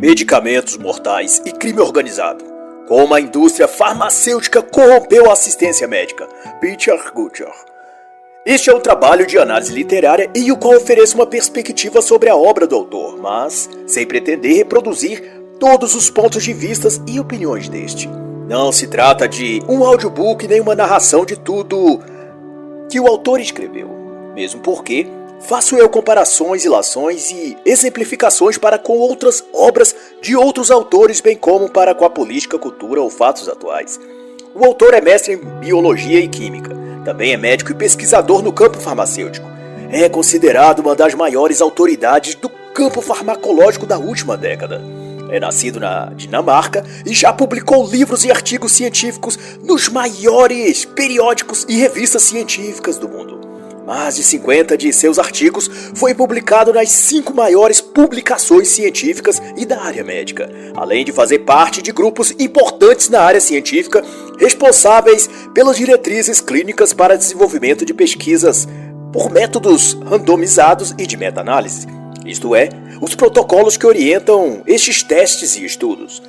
medicamentos mortais e crime organizado. Como a indústria farmacêutica corrompeu a assistência médica. Peter Gutjahr. Este é um trabalho de análise literária em o qual ofereço uma perspectiva sobre a obra do autor, mas sem pretender reproduzir todos os pontos de vista e opiniões deste. Não se trata de um audiobook nem uma narração de tudo que o autor escreveu, mesmo porque faço eu comparações, ilações e exemplificações para com outras obras de outros autores, bem como para com a política, cultura ou fatos atuais. O autor é mestre em biologia e química, também é médico e pesquisador no campo farmacêutico. É considerado uma das maiores autoridades do campo farmacológico da última década. É nascido na Dinamarca e já publicou livros e artigos científicos nos maiores periódicos e revistas científicas do mundo. Mais de 50 de seus artigos foi publicado nas 5 maiores publicações científicas e da área médica, além de fazer parte de grupos importantes na área científica responsáveis pelas diretrizes clínicas para desenvolvimento de pesquisas por métodos randomizados e de meta-análise, isto é, os protocolos que orientam estes testes e estudos.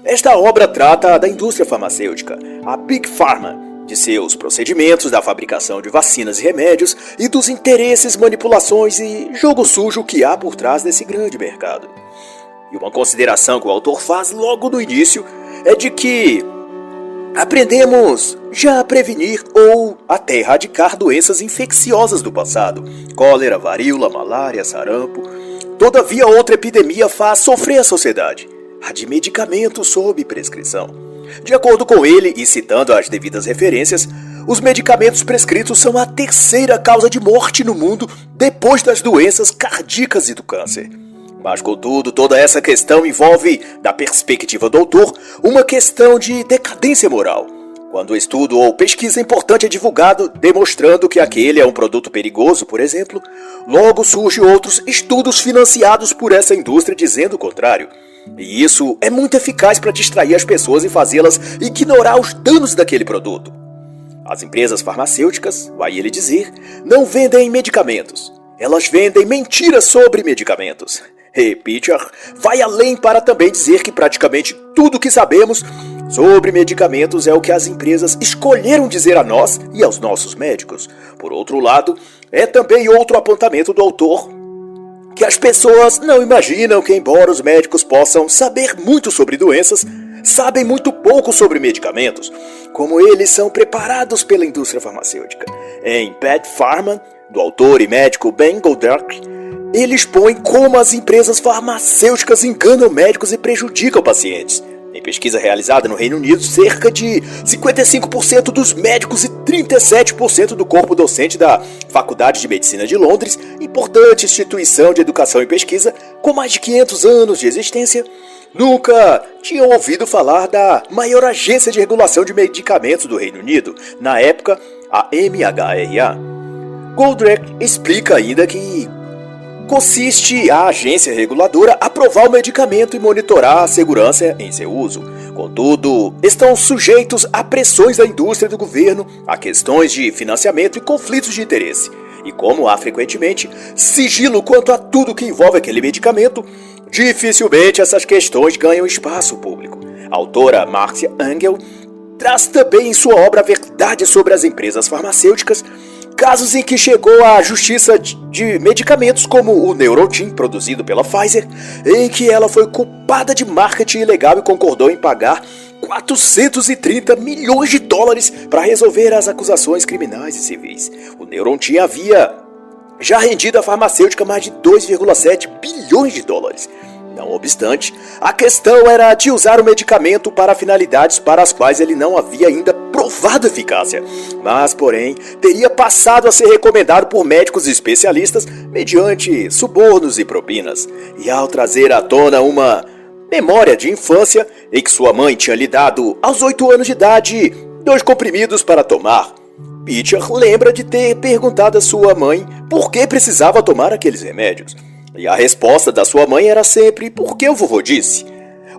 Esta obra trata da indústria farmacêutica, a Big Pharma, de seus procedimentos da fabricação de vacinas e remédios e dos interesses, manipulações e jogo sujo que há por trás desse grande mercado. E uma consideração que o autor faz logo no início é de que aprendemos já a prevenir ou até erradicar doenças infecciosas do passado, cólera, varíola, malária, sarampo. Todavia outra epidemia faz sofrer a sociedade, a de medicamentos sob prescrição. De acordo com ele, e citando as devidas referências, os medicamentos prescritos são a terceira causa de morte no mundo depois das doenças cardíacas e do câncer. Mas, contudo, toda essa questão envolve, da perspectiva do autor, uma questão de decadência moral. Quando o estudo ou pesquisa importante é divulgado demonstrando que aquele é um produto perigoso, por exemplo, logo surgem outros estudos financiados por essa indústria dizendo o contrário. E isso é muito eficaz para distrair as pessoas e fazê-las ignorar os danos daquele produto. As empresas farmacêuticas, vai ele dizer, não vendem medicamentos. Elas vendem mentiras sobre medicamentos. E Peter vai além para também dizer que praticamente tudo que sabemos sobre medicamentos é o que as empresas escolheram dizer a nós e aos nossos médicos. Por outro lado, é também outro apontamento do autor que as pessoas não imaginam que, embora os médicos possam saber muito sobre doenças, sabem muito pouco sobre medicamentos, como eles são preparados pela indústria farmacêutica. Em Bad Pharma, do autor e médico Ben Goldberg, ele expõe como as empresas farmacêuticas enganam médicos e prejudicam pacientes. Em pesquisa realizada no Reino Unido, cerca de 55% dos médicos e 37% do corpo docente da Faculdade de Medicina de Londres, importante instituição de educação e pesquisa com mais de 500 anos de existência, nunca tinham ouvido falar da maior agência de regulação de medicamentos do Reino Unido, na época a MHRA. Goldrake explica ainda que consiste a agência reguladora aprovar o medicamento e monitorar a segurança em seu uso. Contudo, estão sujeitos a pressões da indústria e do governo, a questões de financiamento e conflitos de interesse. E como há frequentemente sigilo quanto a tudo que envolve aquele medicamento, dificilmente essas questões ganham espaço público. A autora Marcia Angel traz também em sua obra a verdade sobre as empresas farmacêuticas, casos em que chegou à justiça de medicamentos como o Neurontin, produzido pela Pfizer, em que ela foi culpada de marketing ilegal e concordou em pagar 430 milhões de dólares para resolver as acusações criminais e civis. O Neurontin havia já rendido à farmacêutica mais de 2,7 bilhões de dólares. Não obstante, a questão era de usar o medicamento para finalidades para as quais ele não havia ainda provado eficácia, mas, porém, teria passado a ser recomendado por médicos especialistas mediante subornos e propinas. E ao trazer à tona uma memória de infância em que sua mãe tinha lhe dado, aos 8 anos de idade, 2 comprimidos para tomar, Peter lembra de ter perguntado à sua mãe por que precisava tomar aqueles remédios. E a resposta da sua mãe era sempre, por que o vovô disse?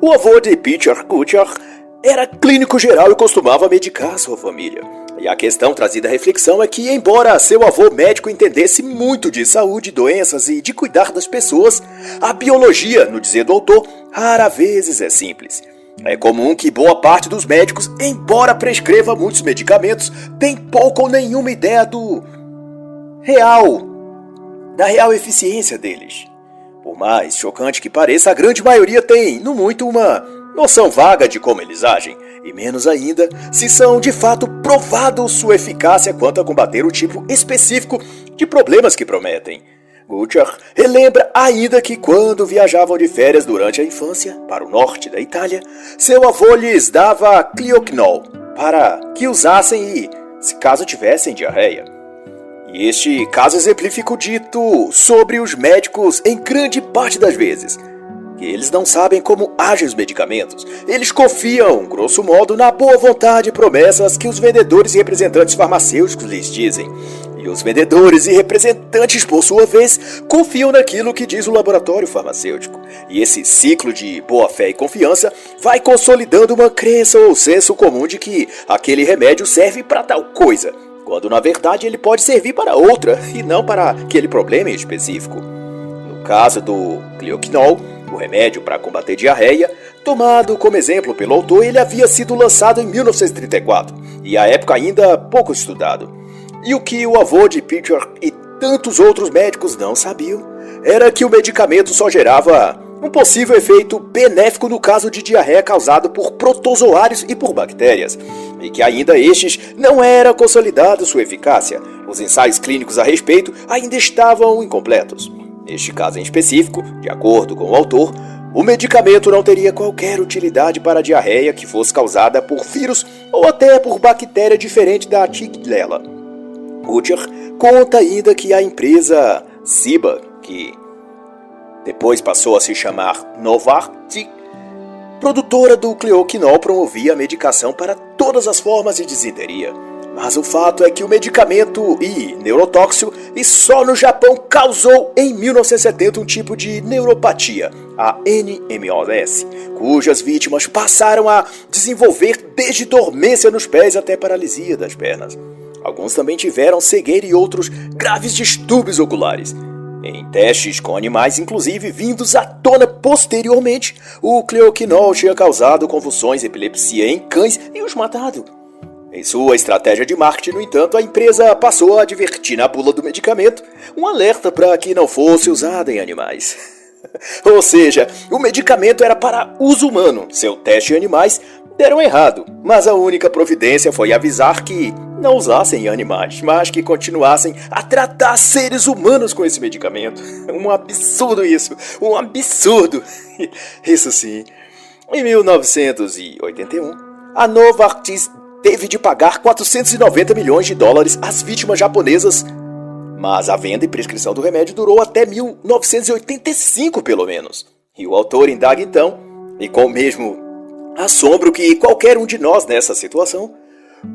O avô de Peter Gutjahr era clínico geral e costumava medicar sua família. E a questão trazida à reflexão é que, embora seu avô médico entendesse muito de saúde, doenças e de cuidar das pessoas, a biologia, no dizer do autor, rara vezes é simples. É comum que boa parte dos médicos, embora prescreva muitos medicamentos, tem pouca ou nenhuma ideia da real eficiência deles. Por mais chocante que pareça, a grande maioria tem, no muito, uma noção vaga de como eles agem, e menos ainda se são de fato provado sua eficácia quanto a combater o tipo específico de problemas que prometem. Gutjahr relembra ainda que quando viajavam de férias durante a infância para o norte da Itália, seu avô lhes dava Cleoquinol para que usassem se caso tivessem diarreia. E este caso exemplifica o dito sobre os médicos em grande parte das vezes, que eles não sabem como agem os medicamentos. Eles confiam, grosso modo, na boa vontade e promessas que os vendedores e representantes farmacêuticos lhes dizem. E os vendedores e representantes, por sua vez, confiam naquilo que diz o laboratório farmacêutico. E esse ciclo de boa-fé e confiança vai consolidando uma crença ou senso comum de que aquele remédio serve para tal coisa, quando na verdade ele pode servir para outra e não para aquele problema em específico. No caso do Cleoquinol, o remédio para combater diarreia, tomado como exemplo pelo autor, ele havia sido lançado em 1934 e à época ainda pouco estudado. E o que o avô de Peter e tantos outros médicos não sabiam era que o medicamento só gerava um possível efeito benéfico no caso de diarreia causado por protozoários e por bactérias, e que ainda estes não era consolidada sua eficácia. Os ensaios clínicos a respeito ainda estavam incompletos. Neste caso em específico, de acordo com o autor, o medicamento não teria qualquer utilidade para a diarreia que fosse causada por vírus ou até por bactéria diferente da Xylella. Gutjahr conta ainda que a empresa Ciba, que depois passou a se chamar Novartis, produtora do Cleoquinol, promovia a medicação para todas as formas de disenteria. Mas o fato é que o medicamento neurotóxico e só no Japão causou em 1970 um tipo de neuropatia, a NMOS, cujas vítimas passaram a desenvolver desde dormência nos pés até paralisia das pernas. Alguns também tiveram cegueira e outros graves distúrbios oculares. Em testes com animais, inclusive vindos à tona posteriormente, o Cleoquinol tinha causado convulsões e epilepsia em cães e os matado. Em sua estratégia de marketing, no entanto, a empresa passou a advertir na bula do medicamento um alerta para que não fosse usado em animais. Ou seja, o medicamento era para uso humano. Seu teste em animais deram errado, mas a única providência foi avisar que não usassem em animais, mas que continuassem a tratar seres humanos com esse medicamento. Um absurdo isso, um absurdo. Isso sim. Em 1981, a Novartis teve de pagar 490 milhões de dólares às vítimas japonesas, mas a venda e prescrição do remédio durou até 1985 pelo menos. E o autor indaga então, e com o mesmo assombro que qualquer um de nós nessa situação,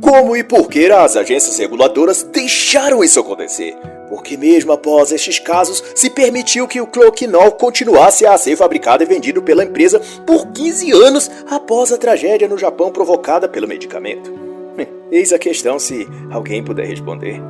como e por que as agências reguladoras deixaram isso acontecer? Porque mesmo após estes casos, se permitiu que o Cleoquinol continuasse a ser fabricado e vendido pela empresa por 15 anos após a tragédia no Japão provocada pelo medicamento. Eis a questão, se alguém puder responder.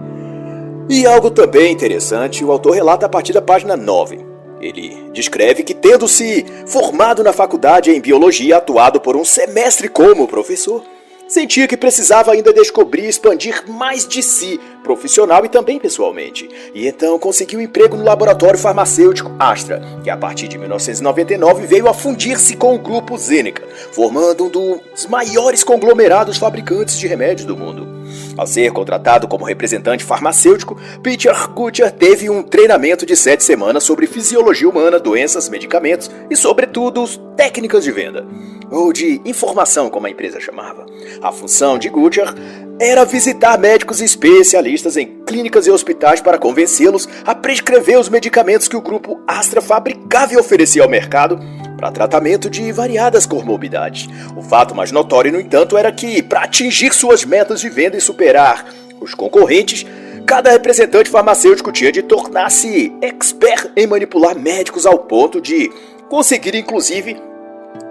E algo também interessante, o autor relata a partir da página 9. Ele descreve que, tendo se formado na faculdade em biologia, atuado por um semestre como professor, sentia que precisava ainda descobrir e expandir mais de si, profissional e também pessoalmente. E então conseguiu um emprego no laboratório farmacêutico Astra, que a partir de 1999 veio a fundir-se com o grupo Zeneca, formando um dos maiores conglomerados fabricantes de remédios do mundo. Ao ser contratado como representante farmacêutico, Peter Gutjahr teve um treinamento de 7 semanas sobre fisiologia humana, doenças, medicamentos e, sobretudo, técnicas de venda, ou de informação, como a empresa chamava. A função de Gutjahr era visitar médicos e especialistas em clínicas e hospitais para convencê-los a prescrever os medicamentos que o grupo Astra fabricava e oferecia ao mercado para tratamento de variadas comorbidades. O fato mais notório, no entanto, era que, para atingir suas metas de venda e superar os concorrentes, cada representante farmacêutico tinha de tornar-se expert em manipular médicos ao ponto de conseguir, inclusive,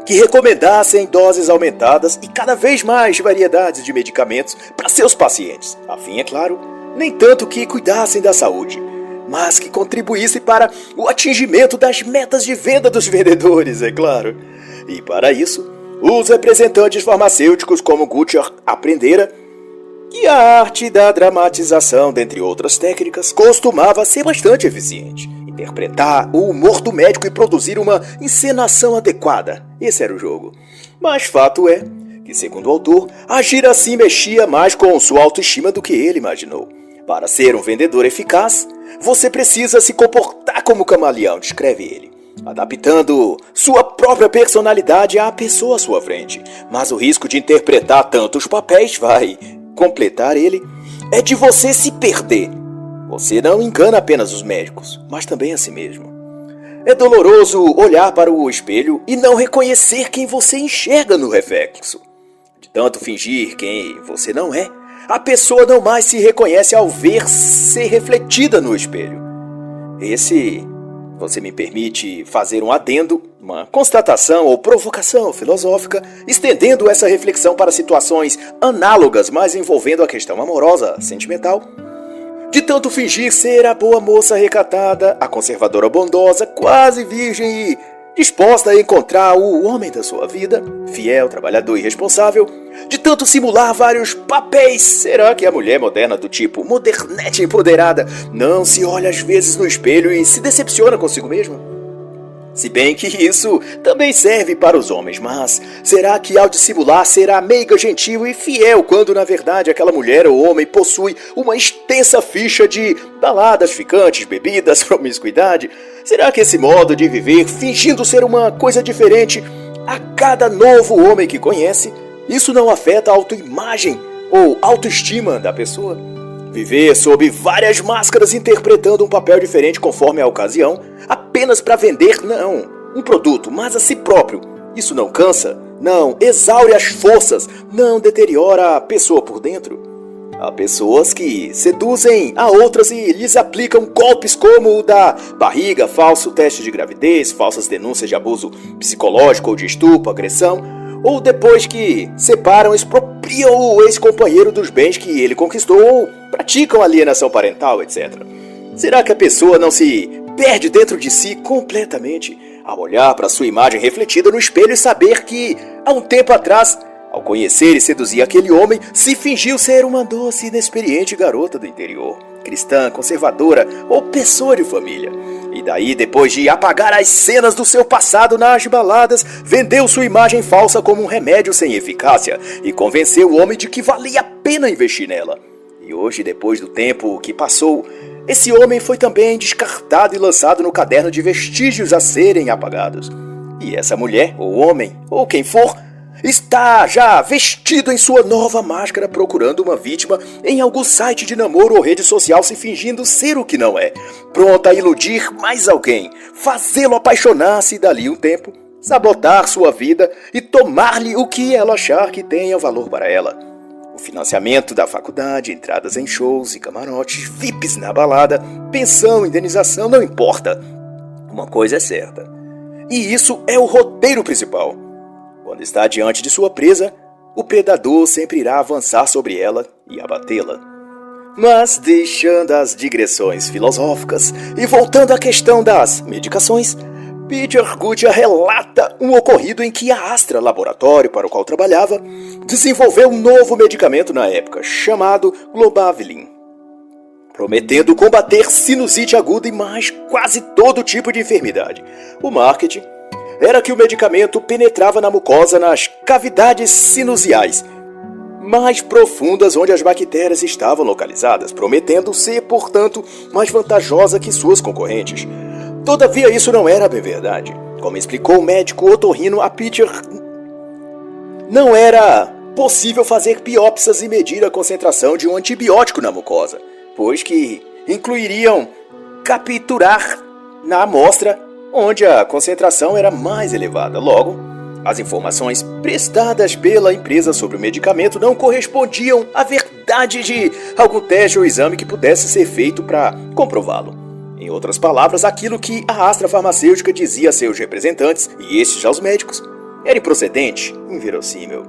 que recomendassem doses aumentadas e cada vez mais variedades de medicamentos para seus pacientes. A fim, é claro, nem tanto que cuidassem da saúde, mas que contribuíssem para o atingimento das metas de venda dos vendedores, é claro. E para isso, os representantes farmacêuticos como Gutjahr aprendera que a arte da dramatização, dentre outras técnicas, costumava ser bastante eficiente. Interpretar o humor do médico e produzir uma encenação adequada. Esse era o jogo. Mas fato é que, segundo o autor, agir assim mexia mais com sua autoestima do que ele imaginou. Para ser um vendedor eficaz, você precisa se comportar como camaleão, descreve ele, adaptando sua própria personalidade à pessoa à sua frente. Mas o risco de interpretar tantos papéis, vai completar ele, é de você se perder. Você não engana apenas os médicos, mas também a si mesmo. É doloroso olhar para o espelho e não reconhecer quem você enxerga no reflexo. De tanto fingir quem você não é, a pessoa não mais se reconhece ao ver ser refletida no espelho. Você me permite fazer um adendo, uma constatação ou provocação filosófica, estendendo essa reflexão para situações análogas, mas envolvendo a questão amorosa, sentimental. De tanto fingir ser a boa moça recatada, a conservadora bondosa, quase virgem e disposta a encontrar o homem da sua vida, fiel, trabalhador e responsável, de tanto simular vários papéis, será que a mulher moderna do tipo modernete empoderada não se olha às vezes no espelho e se decepciona consigo mesma? Se bem que isso também serve para os homens, mas será que ao dissimular será meiga, gentil e fiel, quando na verdade aquela mulher ou homem possui uma extensa ficha de baladas ficantes, bebidas, promiscuidade? Será que esse modo de viver, fingindo ser uma coisa diferente a cada novo homem que conhece, isso não afeta a autoimagem ou autoestima da pessoa? Viver sob várias máscaras interpretando um papel diferente conforme a ocasião, apenas para vender, não, um produto, mas a si próprio. Isso não cansa, não exaure as forças, não deteriora a pessoa por dentro. Há pessoas que seduzem a outras e lhes aplicam golpes como o da barriga, falso teste de gravidez, falsas denúncias de abuso psicológico ou de estupro, agressão, ou depois que separam, expropriam o ex-companheiro dos bens que ele conquistou ou praticam alienação parental, etc. Será que a pessoa não se perde dentro de si completamente ao olhar para sua imagem refletida no espelho e saber que, há um tempo atrás, ao conhecer e seduzir aquele homem, se fingiu ser uma doce e inexperiente garota do interior, cristã, conservadora ou pessoa de família? E daí, depois de apagar as cenas do seu passado nas baladas, vendeu sua imagem falsa como um remédio sem eficácia e convenceu o homem de que valia a pena investir nela. E hoje, depois do tempo que passou, esse homem foi também descartado e lançado no caderno de vestígios a serem apagados. E essa mulher, ou homem, ou quem for, está já vestido em sua nova máscara procurando uma vítima em algum site de namoro ou rede social, se fingindo ser o que não é, pronta a iludir mais alguém, fazê-lo apaixonar-se e dali um tempo, sabotar sua vida e tomar-lhe o que ela achar que tenha valor para ela. O financiamento da faculdade, entradas em shows e camarotes, VIPs na balada, pensão, indenização, não importa. Uma coisa é certa, e isso é o roteiro principal. Quando está diante de sua presa, o predador sempre irá avançar sobre ela e abatê-la. Mas, deixando as digressões filosóficas e voltando à questão das medicações, Peter Gutjahr relata um ocorrido em que a Astra, laboratório para o qual trabalhava, desenvolveu um novo medicamento na época, chamado Globavilin, prometendo combater sinusite aguda e mais quase todo tipo de enfermidade. O marketing era que o medicamento penetrava na mucosa nas cavidades sinusiais mais profundas onde as bactérias estavam localizadas, prometendo ser, portanto, mais vantajosa que suas concorrentes. Todavia, isso não era bem verdade. Como explicou o médico otorrino a Peter, não era possível fazer biópsias e medir a concentração de um antibiótico na mucosa, pois que incluiriam capturar na amostra onde a concentração era mais elevada. Logo, as informações prestadas pela empresa sobre o medicamento não correspondiam à verdade de algum teste ou exame que pudesse ser feito para comprová-lo. Em outras palavras, aquilo que a Astra Farmacêutica dizia a seus representantes, e estes aos médicos, era improcedente, inverossímil.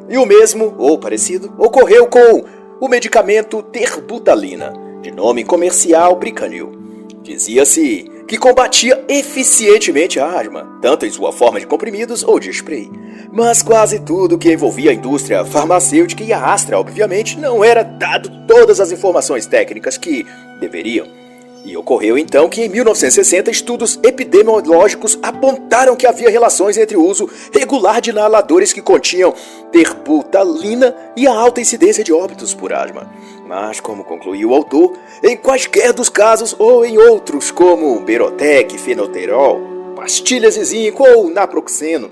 E o mesmo, ou parecido, ocorreu com o medicamento terbutalina, de nome comercial Bricanil. Dizia-se que combatia eficientemente a asma, tanto em sua forma de comprimidos ou de spray. Mas quase tudo que envolvia a indústria farmacêutica e a Astra, obviamente, não era dado todas as informações técnicas que deveriam. E ocorreu então que em 1960 estudos epidemiológicos apontaram que havia relações entre o uso regular de inaladores que continham terbutalina e a alta incidência de óbitos por asma. Mas, como concluiu o autor, em quaisquer dos casos ou em outros como Berotec, fenoterol, pastilhas de zinco ou naproxeno,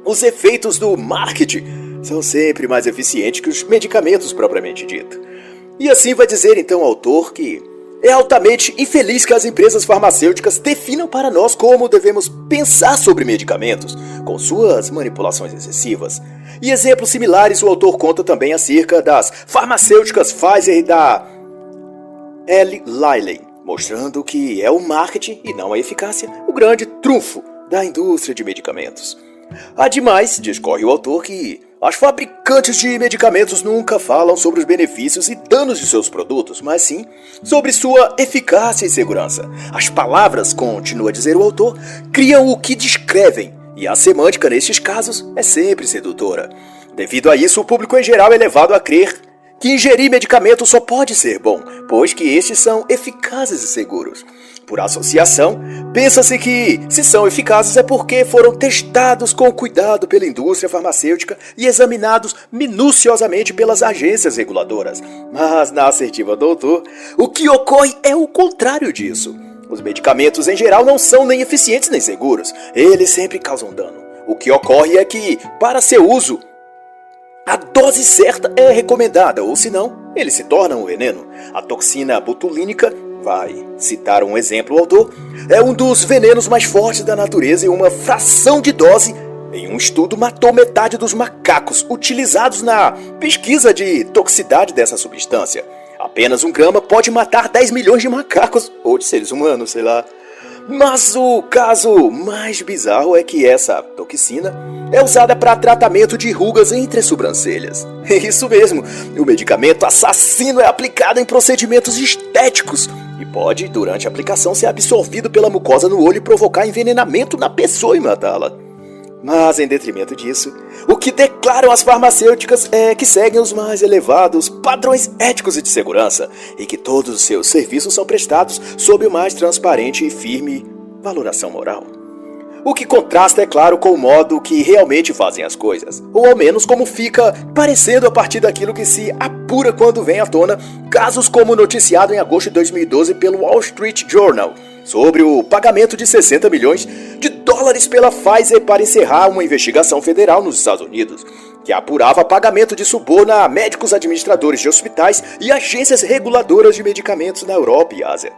os efeitos do marketing são sempre mais eficientes que os medicamentos propriamente dito. E assim vai dizer então o autor que é altamente infeliz que as empresas farmacêuticas definam para nós como devemos pensar sobre medicamentos, com suas manipulações excessivas. E exemplos similares o autor conta também acerca das farmacêuticas Pfizer e da Eli Lilly, mostrando que é o marketing e não a eficácia o grande trunfo da indústria de medicamentos. Ademais, discorre o autor que as fabricantes de medicamentos nunca falam sobre os benefícios e danos de seus produtos, mas sim sobre sua eficácia e segurança. As palavras, continua a dizer o autor, criam o que descrevem, e a semântica nestes casos é sempre sedutora. Devido a isso, o público em geral é levado a crer que ingerir medicamentos só pode ser bom, pois que estes são eficazes e seguros. Por associação, pensa-se que, se são eficazes, é porque foram testados com cuidado pela indústria farmacêutica e examinados minuciosamente pelas agências reguladoras. Mas, na assertiva do autor, o que ocorre é o contrário disso. Os medicamentos, em geral, não são nem eficientes nem seguros. Eles sempre causam dano. O que ocorre é que, para seu uso, a dose certa é recomendada, ou senão, ele se torna um veneno. A toxina botulínica, vai citar um exemplo o autor, é um dos venenos mais fortes da natureza e uma fração de dose em um estudo matou metade dos macacos utilizados na pesquisa de toxicidade dessa substância. Apenas 1 grama pode matar 10 milhões de macacos, ou de seres humanos, sei lá. Mas o caso mais bizarro é que essa toxina é usada para tratamento de rugas entre as sobrancelhas. É isso mesmo, o medicamento assassino é aplicado em procedimentos estéticos e pode, durante a aplicação, ser absorvido pela mucosa no olho e provocar envenenamento na pessoa e matá-la. Mas, em detrimento disso, o que declaram as farmacêuticas é que seguem os mais elevados padrões éticos e de segurança e que todos os seus serviços são prestados sob o mais transparente e firme valoração moral. O que contrasta, é claro, com o modo que realmente fazem as coisas, ou ao menos como fica parecendo a partir daquilo que se apura quando vem à tona casos como o noticiado em agosto de 2012 pelo Wall Street Journal, sobre o pagamento de 60 milhões de dólares pela Pfizer para encerrar uma investigação federal nos Estados Unidos, que apurava pagamento de suborno a médicos administradores de hospitais e agências reguladoras de medicamentos na Europa e Ásia.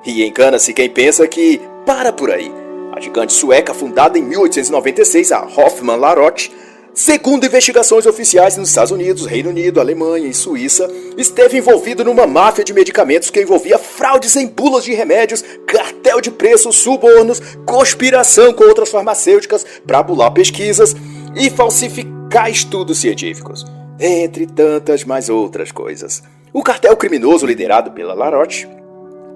E engana-se quem pensa que para por aí. A gigante sueca, fundada em 1896, a Hoffmann La Roche, segundo investigações oficiais nos Estados Unidos, Reino Unido, Alemanha e Suíça, esteve envolvido numa máfia de medicamentos que envolvia fraudes em bulas de remédios, cartel de preços, subornos, conspiração com outras farmacêuticas para bular pesquisas e falsificar estudos científicos, entre tantas mais outras coisas. O cartel criminoso liderado pela La Roche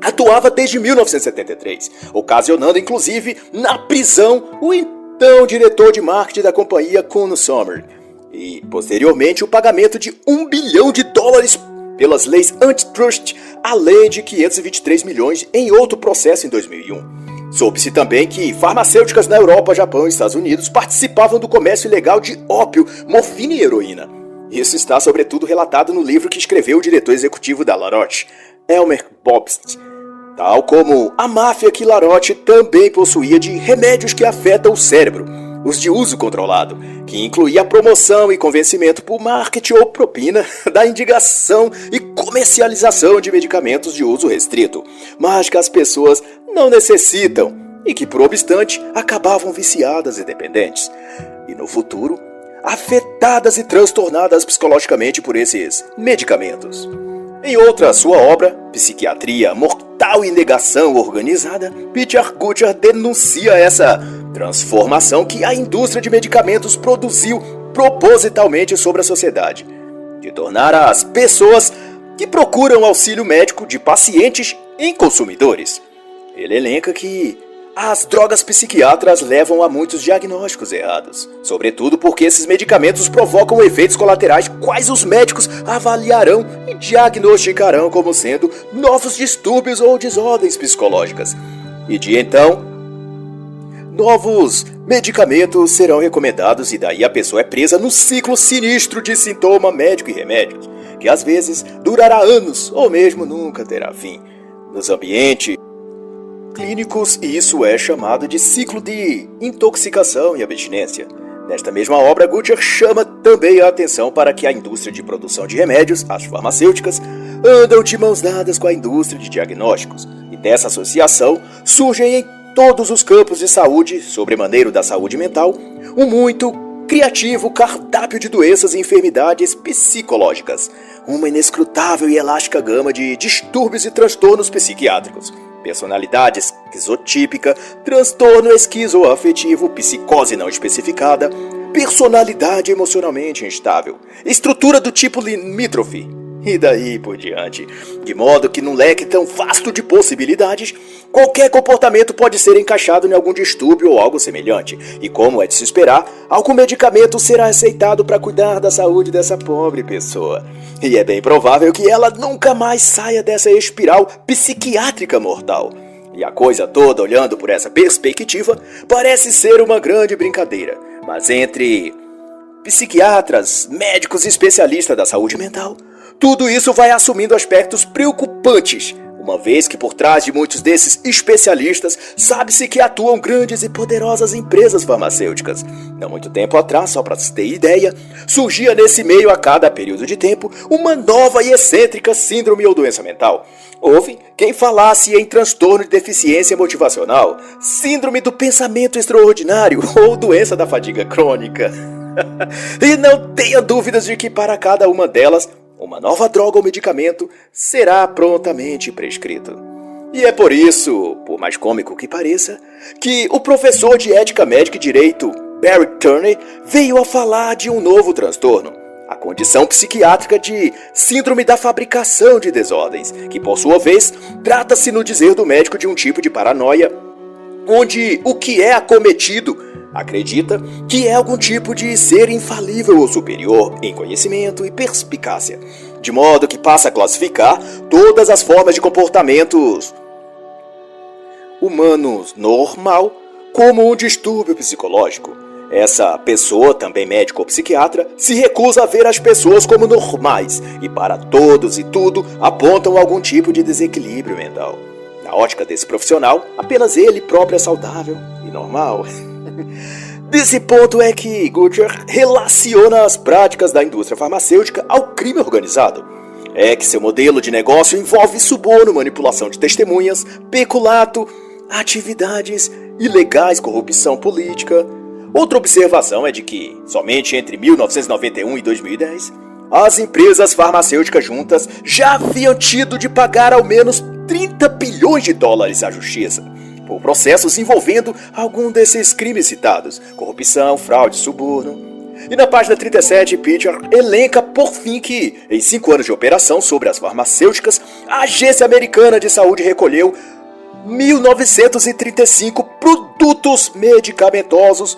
atuava desde 1973, ocasionando inclusive na prisão o então diretor de marketing da companhia Kuno Sommer, e posteriormente o pagamento de $1 bilhão pelas leis antitrust, além de 523 milhões em outro processo em 2001. Soube-se também que farmacêuticas na Europa, Japão e Estados Unidos participavam do comércio ilegal de ópio, morfina e heroína. Isso está sobretudo relatado no livro que escreveu o diretor executivo da La Roche, Elmer Bobst, tal como a máfia que La Roche também possuía de remédios que afetam o cérebro, os de uso controlado, que incluía a promoção e convencimento por marketing ou propina da indicação e comercialização de medicamentos de uso restrito, mas que as pessoas não necessitam e que, por obstante, acabavam viciadas e dependentes. E no futuro, afetadas e transtornadas psicologicamente por esses medicamentos. Em outra sua obra, Psiquiatria Mortal e Negação Organizada, Peter Gutjahr denuncia essa transformação que a indústria de medicamentos produziu propositalmente sobre a sociedade, de tornar as pessoas que procuram auxílio médico de pacientes em consumidores. Ele elenca que as drogas psiquiátricas levam a muitos diagnósticos errados, sobretudo porque esses medicamentos provocam efeitos colaterais quais os médicos avaliarão e diagnosticarão como sendo novos distúrbios ou desordens psicológicas. E de então, novos medicamentos serão recomendados e daí a pessoa é presa no ciclo sinistro de sintoma médico e remédios, que às vezes durará anos ou mesmo nunca terá fim. Nos ambientes clínicos, isso é chamado de ciclo de intoxicação e abstinência. Nesta mesma obra, Gutierrez chama também a atenção para que a indústria de produção de remédios, as farmacêuticas, andam de mãos dadas com a indústria de diagnósticos, e dessa associação surgem em todos os campos de saúde, sobremaneiro da saúde mental, um muito criativo cardápio de doenças e enfermidades psicológicas, uma inescrutável e elástica gama de distúrbios e transtornos psiquiátricos, personalidade esquizotípica, transtorno esquizoafetivo, psicose não especificada, personalidade emocionalmente instável, estrutura do tipo limítrofe, e daí por diante. De modo que num leque tão vasto de possibilidades, qualquer comportamento pode ser encaixado em algum distúrbio ou algo semelhante. E como é de se esperar, algum medicamento será aceitado para cuidar da saúde dessa pobre pessoa. E é bem provável que ela nunca mais saia dessa espiral psiquiátrica mortal. E a coisa toda, olhando por essa perspectiva, parece ser uma grande brincadeira. Mas entre psiquiatras, médicos e especialistas da saúde mental, tudo isso vai assumindo aspectos preocupantes, uma vez que por trás de muitos desses especialistas sabe-se que atuam grandes e poderosas empresas farmacêuticas. Não muito tempo atrás, só para se ter ideia, surgia nesse meio a cada período de tempo uma nova e excêntrica síndrome ou doença mental. Houve quem falasse em transtorno de deficiência motivacional, síndrome do pensamento extraordinário ou doença da fadiga crônica. E não tenha dúvidas de que para cada uma delas, uma nova droga ou medicamento será prontamente prescrito. E é por isso, por mais cômico que pareça, que o professor de ética médica e direito, Barry Turner, veio a falar de um novo transtorno, a condição psiquiátrica de síndrome da fabricação de desordens, que por sua vez trata-se no dizer do médico de um tipo de paranoia, onde o que é acometido acredita que é algum tipo de ser infalível ou superior em conhecimento e perspicácia, de modo que passa a classificar todas as formas de comportamentos humanos normal como um distúrbio psicológico. Essa pessoa, também médico ou psiquiatra, se recusa a ver as pessoas como normais e para todos e tudo apontam algum tipo de desequilíbrio mental. Na ótica desse profissional, apenas ele próprio é saudável e normal. Desse ponto é que Gutierrez relaciona as práticas da indústria farmacêutica ao crime organizado. É que seu modelo de negócio envolve suborno, manipulação de testemunhas, peculato, atividades ilegais, corrupção política. Outra observação é de que, somente entre 1991 e 2010, as empresas farmacêuticas juntas já haviam tido de pagar ao menos 30 bilhões de dólares à justiça por processos envolvendo algum desses crimes citados, corrupção, fraude, suborno. E na página 37, Pitcher elenca por fim que, em 5 anos de operação sobre as farmacêuticas, a Agência Americana de Saúde recolheu 1.935 produtos medicamentosos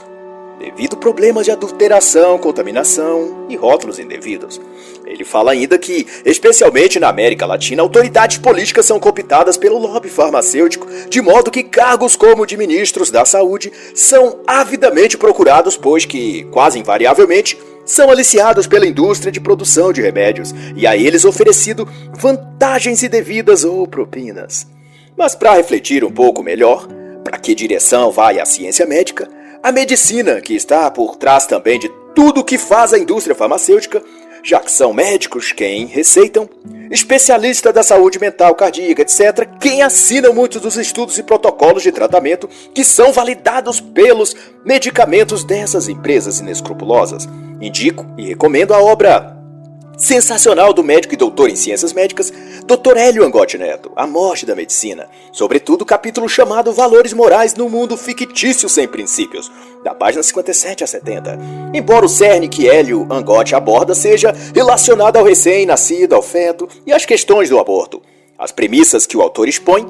devido a problemas de adulteração, contaminação e rótulos indevidos. Ele fala ainda que, especialmente na América Latina, autoridades políticas são cooptadas pelo lobby farmacêutico, de modo que cargos como de ministros da saúde são avidamente procurados, pois que, quase invariavelmente, são aliciados pela indústria de produção de remédios e a eles oferecido vantagens indevidas ou propinas. Mas para refletir um pouco melhor, para que direção vai a ciência médica, a medicina, que está por trás também de tudo que faz a indústria farmacêutica, já que são médicos quem receitam, especialistas da saúde mental, cardíaca, etc., quem assinam muitos dos estudos e protocolos de tratamento que são validados pelos medicamentos dessas empresas inescrupulosas. Indico e recomendo a obra sensacional do médico e doutor em ciências médicas, Dr. Hélio Angotti Neto, A Morte da Medicina, sobretudo o capítulo chamado Valores Morais no Mundo Fictício Sem Princípios, da página 57 a 70. Embora o cerne que Hélio Angotti aborda seja relacionado ao recém-nascido, ao feto e às questões do aborto, as premissas que o autor expõe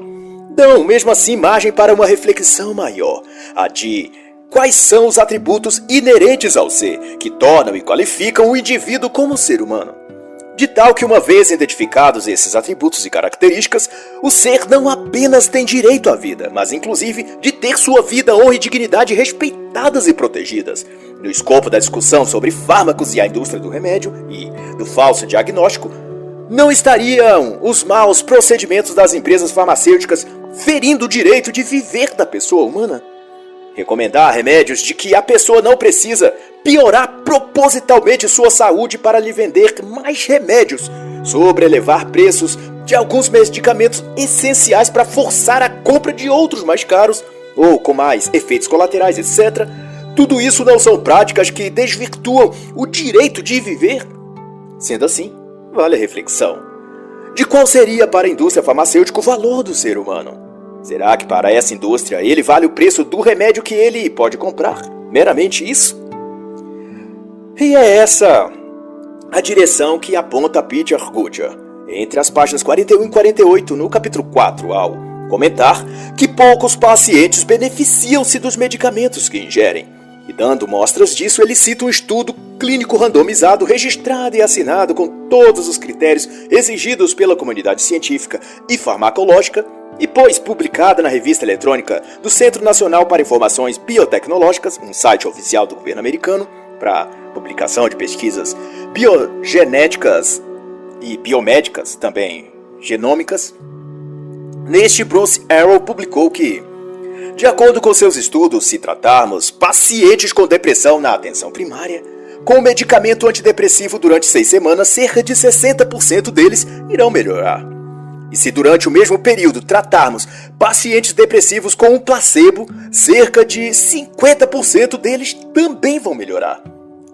dão, mesmo assim, margem para uma reflexão maior, a de quais são os atributos inerentes ao ser que tornam e qualificam o indivíduo como ser humano. De tal que, uma vez identificados esses atributos e características, o ser não apenas tem direito à vida, mas inclusive de ter sua vida, honra e dignidade respeitadas e protegidas. No escopo da discussão sobre fármacos e a indústria do remédio e do falso diagnóstico, não estariam os maus procedimentos das empresas farmacêuticas ferindo o direito de viver da pessoa humana? Recomendar remédios de que a pessoa não precisa piorar propositalmente sua saúde para lhe vender mais remédios, sobrelevar preços de alguns medicamentos essenciais para forçar a compra de outros mais caros ou com mais efeitos colaterais, etc. Tudo isso não são práticas que desvirtuam o direito de viver? Sendo assim, vale a reflexão. De qual seria para a indústria farmacêutica o valor do ser humano? Será que para essa indústria ele vale o preço do remédio que ele pode comprar? Meramente isso? E é essa a direção que aponta Peter Gutjahr entre as páginas 41 e 48 no capítulo 4, ao comentar que poucos pacientes beneficiam-se dos medicamentos que ingerem. E dando mostras disso, ele cita um estudo clínico randomizado, registrado e assinado com todos os critérios exigidos pela comunidade científica e farmacológica, e depois publicada na revista eletrônica do Centro Nacional para Informações Biotecnológicas, um site oficial do governo americano, para publicação de pesquisas biogenéticas e biomédicas, também genômicas. Neste, Bruce Arrow publicou que, de acordo com seus estudos, se tratarmos pacientes com depressão na atenção primária, com medicamento antidepressivo durante 6 semanas, cerca de 60% deles irão melhorar. E se durante o mesmo período tratarmos pacientes depressivos com um placebo, cerca de 50% deles também vão melhorar.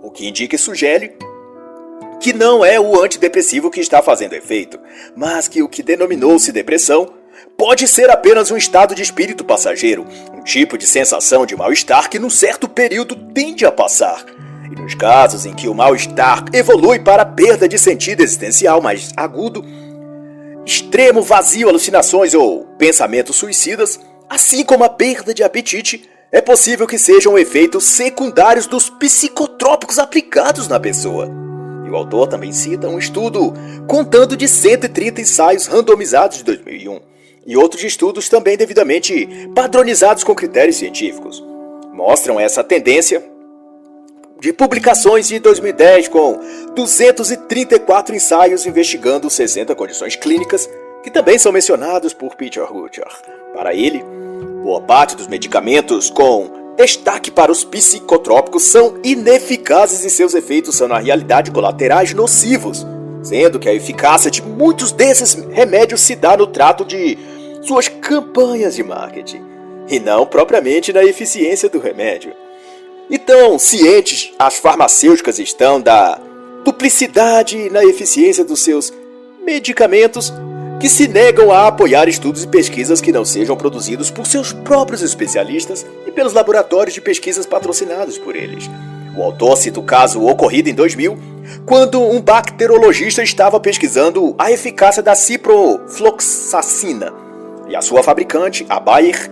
O que indica e sugere que não é o antidepressivo que está fazendo efeito, mas que o que denominou-se depressão pode ser apenas um estado de espírito passageiro, um tipo de sensação de mal-estar que num certo período tende a passar. E nos casos em que o mal-estar evolui para a perda de sentido existencial mais agudo, extremo vazio, alucinações ou pensamentos suicidas, assim como a perda de apetite, é possível que sejam efeitos secundários dos psicotrópicos aplicados na pessoa. E o autor também cita um estudo contando de 130 ensaios randomizados de 2001 e outros estudos também devidamente padronizados com critérios científicos. Mostram essa tendência de publicações de 2010 com 234 ensaios investigando 60 condições clínicas que também são mencionados por Peter Gutjahr. Para ele, boa parte dos medicamentos com destaque para os psicotrópicos são ineficazes e seus efeitos são na realidade colaterais nocivos, sendo que a eficácia de muitos desses remédios se dá no trato de suas campanhas de marketing, e não propriamente na eficiência do remédio. Então, cientes as farmacêuticas estão da duplicidade na eficiência dos seus medicamentos, que se negam a apoiar estudos e pesquisas que não sejam produzidos por seus próprios especialistas e pelos laboratórios de pesquisas patrocinados por eles. O autor cita o caso ocorrido em 2000, quando um bacterologista estava pesquisando a eficácia da ciprofloxacina, e a sua fabricante, a Bayer,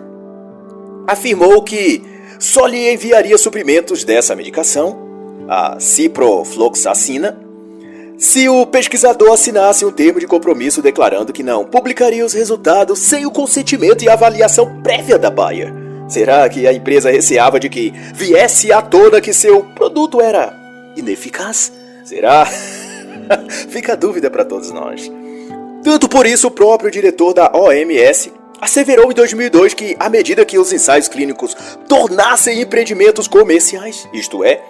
afirmou que só lhe enviaria suprimentos dessa medicação, a ciprofloxacina, se o pesquisador assinasse um termo de compromisso declarando que não publicaria os resultados sem o consentimento e avaliação prévia da Bayer. Será que a empresa receava de que viesse à tona que seu produto era ineficaz? Será? Fica a dúvida para todos nós. Tanto por isso, o próprio diretor da OMS asseverou em 2002 que, à medida que os ensaios clínicos tornassem empreendimentos comerciais, isto é,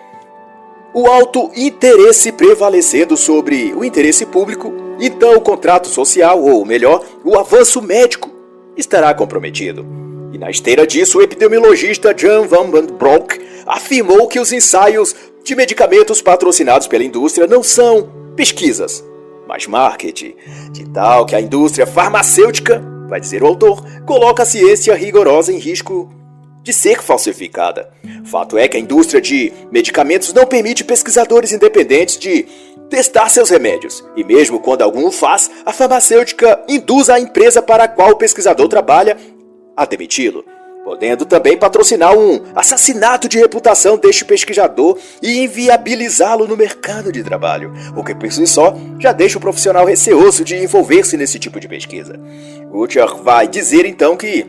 o alto interesse prevalecendo sobre o interesse público, então o contrato social, ou melhor, o avanço médico, estará comprometido. E na esteira disso, o epidemiologista Jan van Broek afirmou que os ensaios de medicamentos patrocinados pela indústria não são pesquisas, mais marketing, de tal que a indústria farmacêutica, vai dizer o autor, coloca a ciência rigorosa em risco de ser falsificada. Fato é que a indústria de medicamentos não permite pesquisadores independentes de testar seus remédios. E mesmo quando algum o faz, a farmacêutica induz a empresa para a qual o pesquisador trabalha a demiti-lo, podendo também patrocinar um assassinato de reputação deste pesquisador e inviabilizá-lo no mercado de trabalho, o que por si só já deixa o profissional receoso de envolver-se nesse tipo de pesquisa. Gutjahr vai dizer então que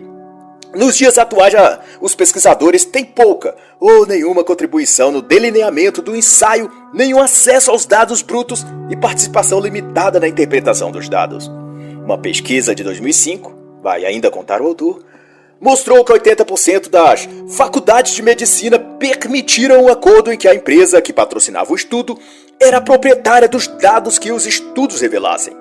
nos dias atuais, os pesquisadores têm pouca ou nenhuma contribuição no delineamento do ensaio, nenhum acesso aos dados brutos e participação limitada na interpretação dos dados. Uma pesquisa de 2005, vai ainda contar o autor, mostrou que 80% das faculdades de medicina permitiram um acordo em que a empresa que patrocinava o estudo era proprietária dos dados que os estudos revelassem.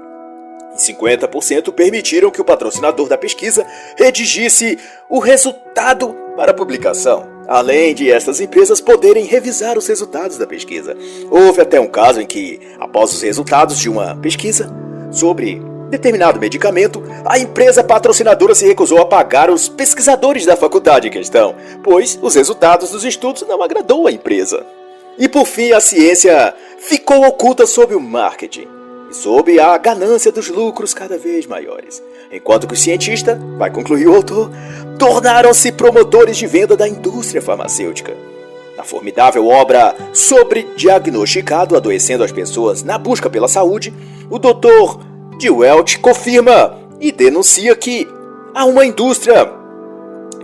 E 50% permitiram que o patrocinador da pesquisa redigisse o resultado para publicação, além de estas empresas poderem revisar os resultados da pesquisa. Houve até um caso em que, após os resultados de uma pesquisa sobre determinado medicamento, a empresa patrocinadora se recusou a pagar os pesquisadores da faculdade em questão, pois os resultados dos estudos não agradou à empresa. E por fim, a ciência ficou oculta sob o marketing e sob a ganância dos lucros cada vez maiores, enquanto que os cientistas, vai concluir o autor, tornaram-se promotores de venda da indústria farmacêutica. Na formidável obra sobre diagnosticado adoecendo as pessoas na busca pela saúde, o Dr. de Welch confirma e denuncia que há uma indústria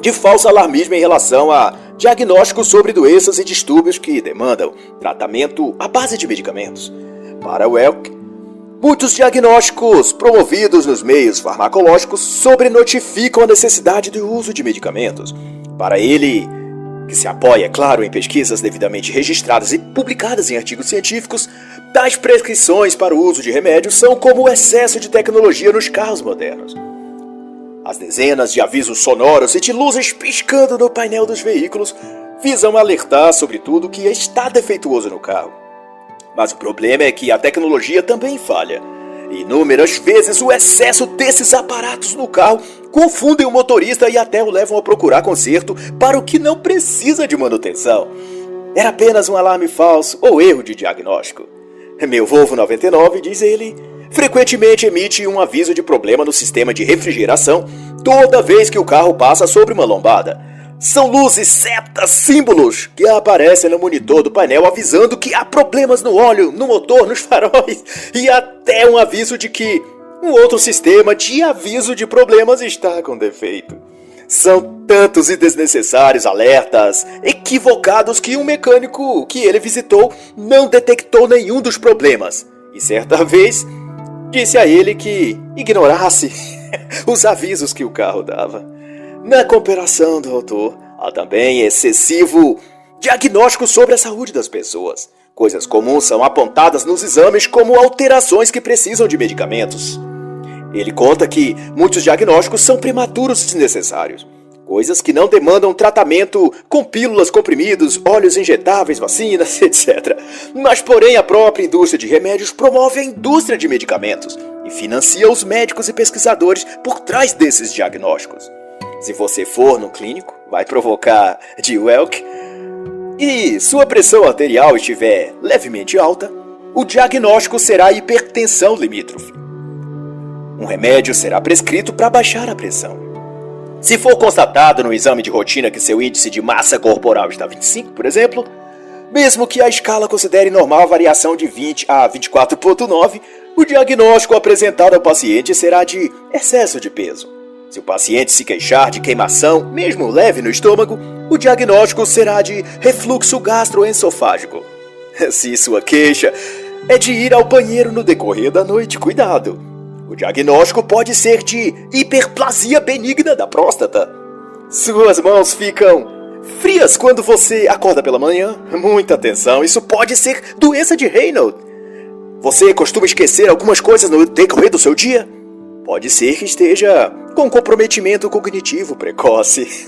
de falso alarmismo em relação a diagnósticos sobre doenças e distúrbios que demandam tratamento à base de medicamentos. Para Welch, muitos diagnósticos promovidos nos meios farmacológicos sobrenotificam a necessidade do uso de medicamentos. Para ele, que se apoia, é claro, em pesquisas devidamente registradas e publicadas em artigos científicos, tais prescrições para o uso de remédios são como o excesso de tecnologia nos carros modernos. As dezenas de avisos sonoros e de luzes piscando no painel dos veículos visam alertar sobre tudo que está defeituoso no carro. Mas o problema é que a tecnologia também falha. Inúmeras vezes o excesso desses aparatos no carro confundem o motorista e até o levam a procurar conserto para o que não precisa de manutenção. Era apenas um alarme falso ou erro de diagnóstico. Meu Volvo 99, diz ele, frequentemente emite um aviso de problema no sistema de refrigeração toda vez que o carro passa sobre uma lombada. São luzes, setas, símbolos que aparecem no monitor do painel avisando que há problemas no óleo, no motor, nos faróis e até um aviso de que um outro sistema de aviso de problemas está com defeito. São tantos e desnecessários alertas equivocados que um mecânico que ele visitou não detectou nenhum dos problemas e certa vez disse a ele que ignorasse os avisos que o carro dava. Na comparação do autor, há também excessivo diagnóstico sobre a saúde das pessoas. Coisas comuns são apontadas nos exames como alterações que precisam de medicamentos. Ele conta que muitos diagnósticos são prematuros e desnecessários. Coisas que não demandam tratamento com pílulas, comprimidos, óleos injetáveis, vacinas, etc. Mas, porém, a própria indústria de remédios promove a indústria de medicamentos e financia os médicos e pesquisadores por trás desses diagnósticos. Se você for no clínico, vai provocar de Welch e sua pressão arterial estiver levemente alta, o diagnóstico será hipertensão limítrofe. Um remédio será prescrito para baixar a pressão. Se for constatado no exame de rotina que seu índice de massa corporal está 25, por exemplo, mesmo que a escala considere normal a variação de 20 a 24,9, o diagnóstico apresentado ao paciente será de excesso de peso. Se o paciente se queixar de queimação, mesmo leve no estômago, o diagnóstico será de refluxo gastroesofágico. Se sua queixa é de ir ao banheiro no decorrer da noite, cuidado. O diagnóstico pode ser de hiperplasia benigna da próstata. Suas mãos ficam frias quando você acorda pela manhã. Muita atenção, isso pode ser doença de Raynaud. Você costuma esquecer algumas coisas no decorrer do seu dia? Pode ser que esteja com comprometimento cognitivo precoce.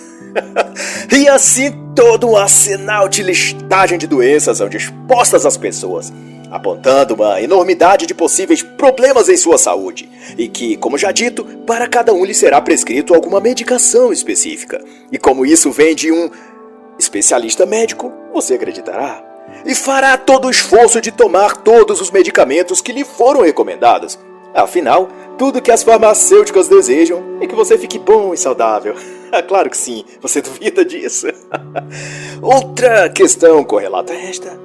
E assim todo um arsenal de listagem de doenças são dispostas às pessoas, apontando uma enormidade de possíveis problemas em sua saúde, e que, como já dito, para cada um lhe será prescrito alguma medicação específica. E como isso vem de um especialista médico, você acreditará? E fará todo o esforço de tomar todos os medicamentos que lhe foram recomendados. Afinal, tudo que as farmacêuticas desejam é que você fique bom e saudável. Claro que sim, você duvida disso? Outra questão correlata a esta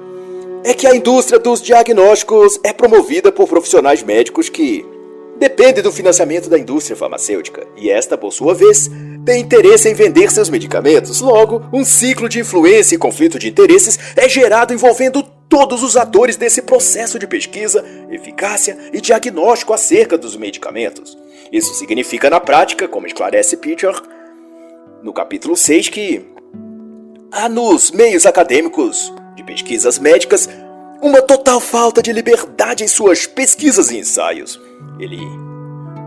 é que a indústria dos diagnósticos é promovida por profissionais médicos que dependem do financiamento da indústria farmacêutica, e esta, por sua vez, tem interesse em vender seus medicamentos. Logo, um ciclo de influência e conflito de interesses é gerado envolvendo todos os atores desse processo de pesquisa, eficácia e diagnóstico acerca dos medicamentos. Isso significa na prática, como esclarece Pitcher no capítulo 6, que há nos meios acadêmicos de pesquisas médicas uma total falta de liberdade em suas pesquisas e ensaios. Ele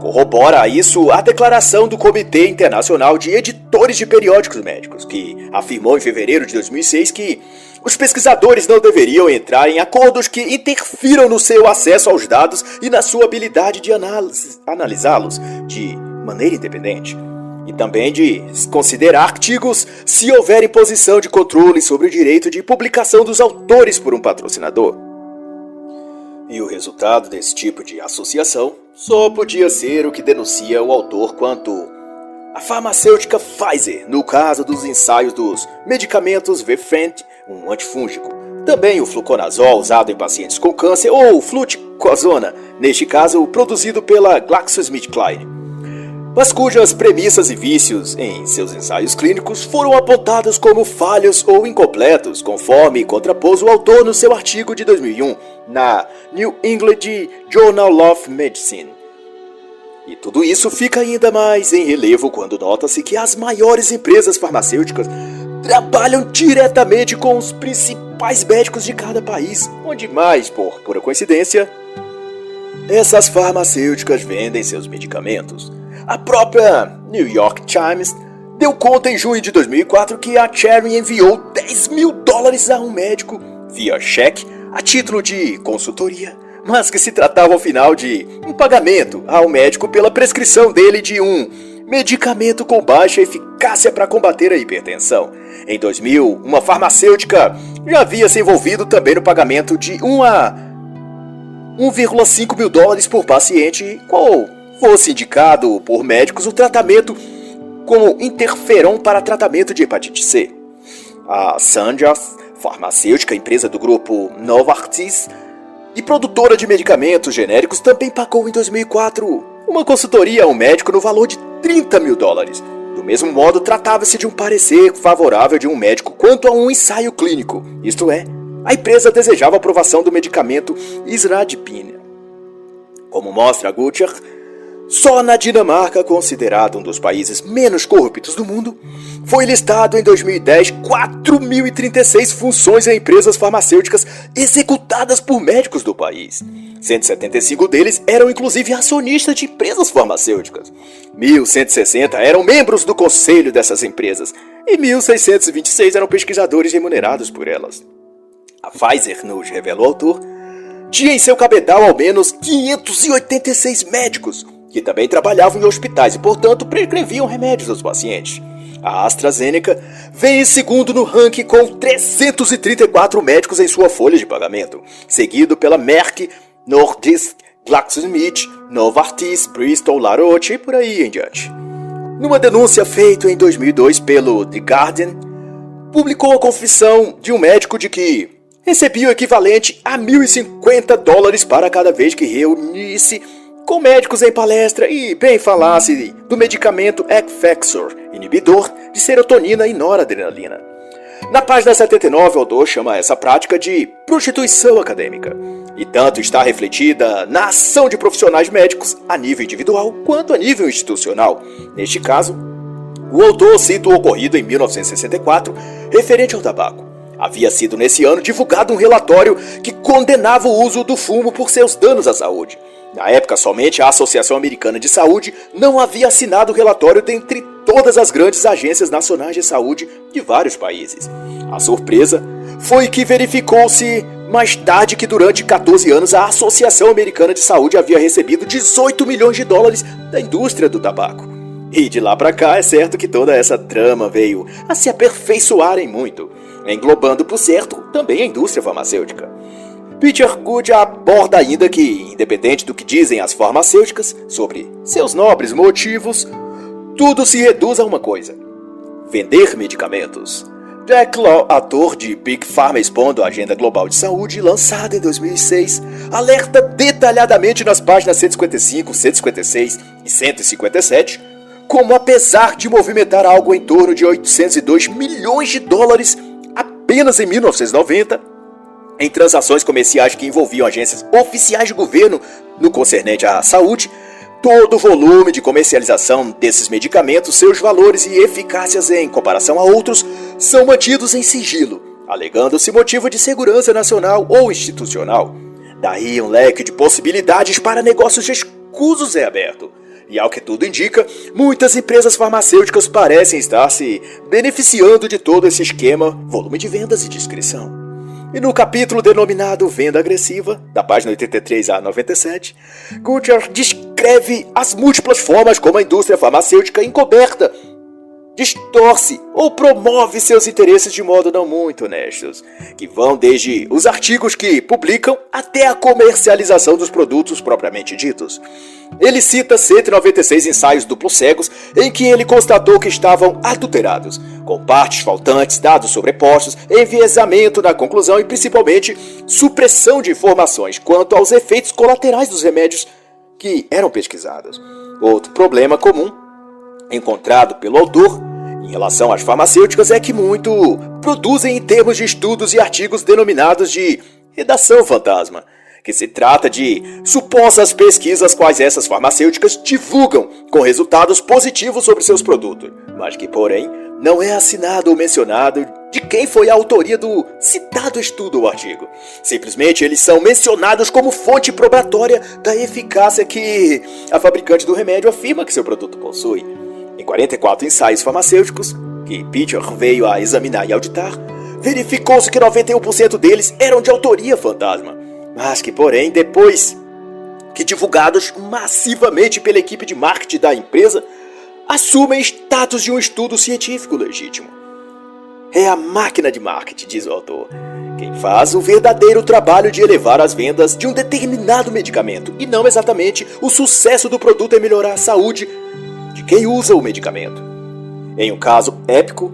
corrobora a isso a declaração do Comitê Internacional de Editores de Periódicos Médicos, que afirmou em fevereiro de 2006 que os pesquisadores não deveriam entrar em acordos que interfiram no seu acesso aos dados e na sua habilidade de analisá-los de maneira independente. E também de considerar artigos se houver imposição de controle sobre o direito de publicação dos autores por um patrocinador. E o resultado desse tipo de associação só podia ser o que denuncia o autor quanto a farmacêutica Pfizer, no caso dos ensaios dos medicamentos Vefent, um antifúngico. Também o fluconazol, usado em pacientes com câncer, ou fluticasona, neste caso produzido pela GlaxoSmithKline, mas cujas premissas e vícios em seus ensaios clínicos foram apontados como falhos ou incompletos, conforme contrapôs o autor no seu artigo de 2001, na New England Journal of Medicine. E tudo isso fica ainda mais em relevo quando nota-se que as maiores empresas farmacêuticas trabalham diretamente com os principais médicos de cada país, onde mais, por pura coincidência, essas farmacêuticas vendem seus medicamentos. A própria New York Times deu conta em junho de 2004 que a Cherry enviou $10 mil a um médico via cheque a título de consultoria, mas que se tratava ao final de um pagamento ao médico pela prescrição dele de um medicamento com baixa eficácia para combater a hipertensão. Em 2000, uma farmacêutica já havia se envolvido também no pagamento de $1 a $1,5 mil por paciente, qual fosse indicado por médicos o tratamento com interferon para tratamento de hepatite C. A Sandoz farmacêutica, empresa do grupo Novartis e produtora de medicamentos genéricos, também pagou em 2004 uma consultoria a um médico no valor de $30 mil. Do mesmo modo, tratava-se de um parecer favorável de um médico quanto a um ensaio clínico, isto é, a empresa desejava a aprovação do medicamento Isradipine. Como mostra Gutcher, só na Dinamarca, considerado um dos países menos corruptos do mundo, foi listado em 2010 4.036 funções em empresas farmacêuticas executadas por médicos do país. 175 deles eram inclusive acionistas de empresas farmacêuticas. 1.160 eram membros do conselho dessas empresas e 1.626 eram pesquisadores remunerados por elas. A Pfizer, nos revela o autor, tinha em seu cabedal ao menos 586 médicos, que também trabalhavam em hospitais e, portanto, prescreviam remédios aos pacientes. A AstraZeneca vem em segundo no ranking com 334 médicos em sua folha de pagamento, seguido pela Merck, Nordisk, GlaxoSmith, Novartis, Bristol, La Roche e por aí em diante. Numa denúncia feita em 2002 pelo The Guardian, publicou a confissão de um médico de que recebia o equivalente a $1.050 para cada vez que reunisse com médicos em palestra e bem falasse do medicamento Effexor, inibidor de serotonina e noradrenalina. Na página 79, o autor chama essa prática de prostituição acadêmica, e tanto está refletida na ação de profissionais médicos a nível individual quanto a nível institucional. Neste caso, o autor cita o ocorrido em 1964, referente ao tabaco. Havia sido nesse ano divulgado um relatório que condenava o uso do fumo por seus danos à saúde. Na época, somente a Associação Americana de Saúde não havia assinado o relatório dentre todas as grandes agências nacionais de saúde de vários países. A surpresa foi que verificou-se mais tarde que durante 14 anos a Associação Americana de Saúde havia recebido 18 milhões de dólares da indústria do tabaco. E de lá pra cá é certo que toda essa trama veio a se aperfeiçoar em muito, englobando, por certo, também a indústria farmacêutica. Peter Good aborda ainda que, independente do que dizem as farmacêuticas sobre seus nobres motivos, tudo se reduz a uma coisa: vender medicamentos. Jack Law, ator de Big Pharma expondo a Agenda Global de Saúde, lançada em 2006, alerta detalhadamente nas páginas 155, 156 e 157, como apesar de movimentar algo em torno de 802 milhões de dólares apenas em 1990, em transações comerciais que envolviam agências oficiais de governo no concernente à saúde, todo o volume de comercialização desses medicamentos, seus valores e eficácias em comparação a outros, são mantidos em sigilo, alegando-se motivo de segurança nacional ou institucional. Daí um leque de possibilidades para negócios escusos é aberto. E ao que tudo indica, muitas empresas farmacêuticas parecem estar se beneficiando de todo esse esquema, volume de vendas e discrição. E no capítulo denominado Venda Agressiva, da página 83 a 97, Gutjahr descreve as múltiplas formas como a indústria farmacêutica encoberta distorce ou promove seus interesses de modo não muito honestos, que vão desde os artigos que publicam até a comercialização dos produtos propriamente ditos. Ele cita 196 ensaios duplos cegos em que ele constatou que estavam adulterados, com partes faltantes, dados sobrepostos, enviesamento na conclusão e principalmente supressão de informações quanto aos efeitos colaterais dos remédios que eram pesquisados. Outro problema comum encontrado pelo autor em relação às farmacêuticas é que muito produzem em termos de estudos e artigos denominados de redação fantasma, que se trata de supostas pesquisas quais essas farmacêuticas divulgam com resultados positivos sobre seus produtos, mas que, porém, não é assinado ou mencionado de quem foi a autoria do citado estudo ou artigo. Simplesmente eles são mencionados como fonte probatória da eficácia que a fabricante do remédio afirma que seu produto possui. Em 44 ensaios farmacêuticos, que Peter veio a examinar e auditar, verificou-se que 91% deles eram de autoria fantasma, mas que, porém, depois que divulgados massivamente pela equipe de marketing da empresa, assumem status de um estudo científico legítimo. É a máquina de marketing, diz o autor, quem faz o verdadeiro trabalho de elevar as vendas de um determinado medicamento, e não exatamente o sucesso do produto em melhorar a saúde de quem usa o medicamento. Em um caso épico,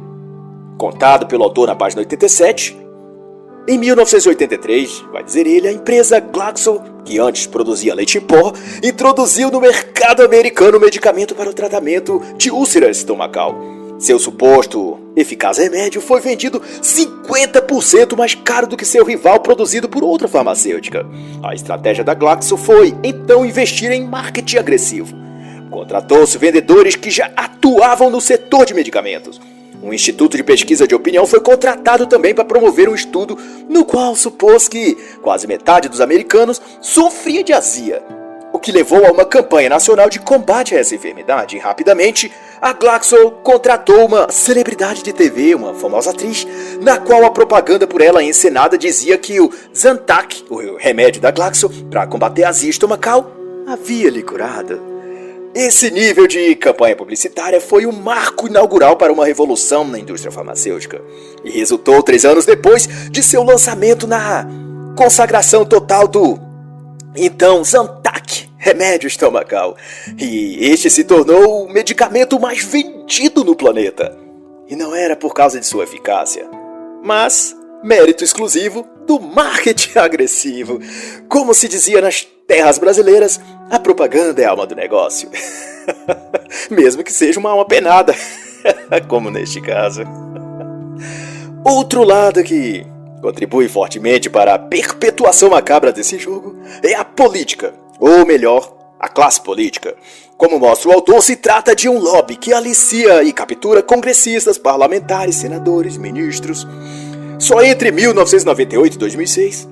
contado pelo autor na página 87, em 1983, vai dizer ele, a empresa Glaxo, que antes produzia leite em pó, introduziu no mercado americano um medicamento para o tratamento de úlcera estomacal. Seu suposto eficaz remédio foi vendido 50% mais caro do que seu rival produzido por outra farmacêutica. A estratégia da Glaxo foi, então, investir em marketing agressivo. Contratou-se vendedores que já atuavam no setor de medicamentos. Um instituto de pesquisa de opinião foi contratado também para promover um estudo no qual supôs que quase metade dos americanos sofria de azia, o que levou a uma campanha nacional de combate a essa enfermidade. E rapidamente, a Glaxo contratou uma celebridade de TV, uma famosa atriz, na qual a propaganda por ela encenada dizia que o Zantac, o remédio da Glaxo para combater a azia estomacal, havia lhe curado. Esse nível de campanha publicitária foi um marco inaugural para uma revolução na indústria farmacêutica e resultou 3 anos depois de seu lançamento na consagração total do então Zantac, remédio estomacal, e este se tornou o medicamento mais vendido no planeta. E não era por causa de sua eficácia, mas mérito exclusivo do marketing agressivo. Como se dizia nas terras brasileiras, a propaganda é a alma do negócio. Mesmo que seja uma alma penada, como neste caso. Outro lado que contribui fortemente para a perpetuação macabra desse jogo é a política, ou melhor, a classe política. Como mostra o autor, se trata de um lobby que alicia e captura congressistas, parlamentares, senadores, ministros. Só entre 1998 e 2006,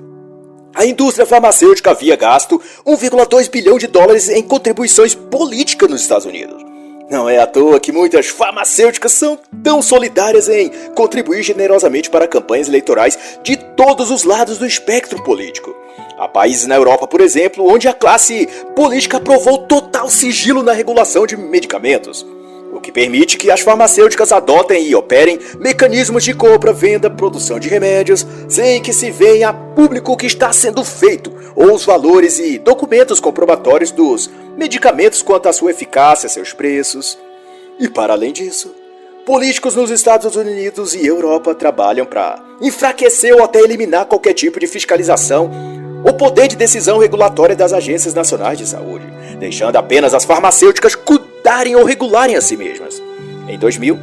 a indústria farmacêutica havia gasto 1,2 bilhão de dólares em contribuições políticas nos Estados Unidos. Não é à toa que muitas farmacêuticas são tão solidárias em contribuir generosamente para campanhas eleitorais de todos os lados do espectro político. Há países na Europa, por exemplo, onde a classe política aprovou total sigilo na regulação de medicamentos, o que permite que as farmacêuticas adotem e operem mecanismos de compra, venda, produção de remédios, sem que se venha a público o que está sendo feito, ou os valores e documentos comprobatórios dos medicamentos quanto à sua eficácia, seus preços. E para além disso, políticos nos Estados Unidos e Europa trabalham para enfraquecer ou até eliminar qualquer tipo de fiscalização ou poder de decisão regulatória das agências nacionais de saúde, deixando apenas as farmacêuticas cuidarem ou regularem a si mesmas. Em 2000,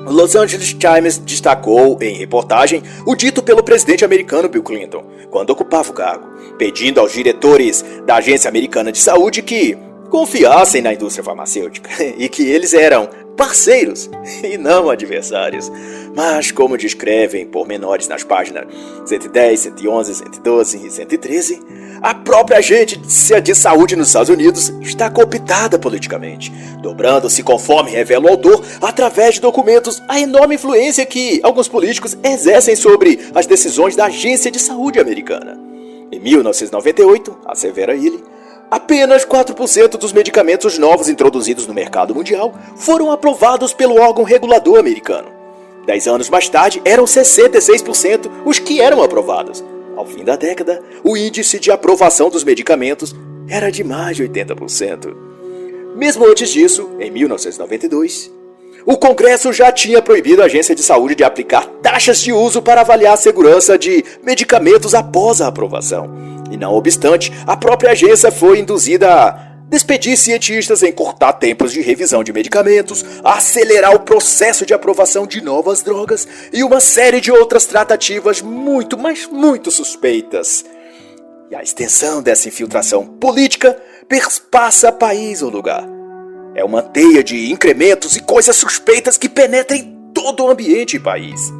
o Los Angeles Times destacou em reportagem o dito pelo presidente americano Bill Clinton, quando ocupava o cargo, pedindo aos diretores da Agência Americana de Saúde que confiassem na indústria farmacêutica e que eles eram parceiros e não adversários. Mas, como descrevem pormenores nas páginas 110, 111, 112 e 113, a própria agência de saúde nos Estados Unidos está cooptada politicamente, dobrando-se, conforme revela o autor, através de documentos, a enorme influência que alguns políticos exercem sobre as decisões da Agência de Saúde americana. Em 1998, assevera ele, apenas 4% dos medicamentos novos introduzidos no mercado mundial foram aprovados pelo órgão regulador americano. 10 anos mais tarde, eram 66% os que eram aprovados. Ao fim da década, o índice de aprovação dos medicamentos era de mais de 80%. Mesmo antes disso, em 1992, o Congresso já tinha proibido a Agência de Saúde de aplicar taxas de uso para avaliar a segurança de medicamentos após a aprovação. E não obstante, a própria agência foi induzida a despedir cientistas, encurtar tempos de revisão de medicamentos, acelerar o processo de aprovação de novas drogas e uma série de outras tratativas muito, mas muito suspeitas. E a extensão dessa infiltração política perpassa país ou lugar. É uma teia de incrementos e coisas suspeitas que penetram em todo o ambiente e país.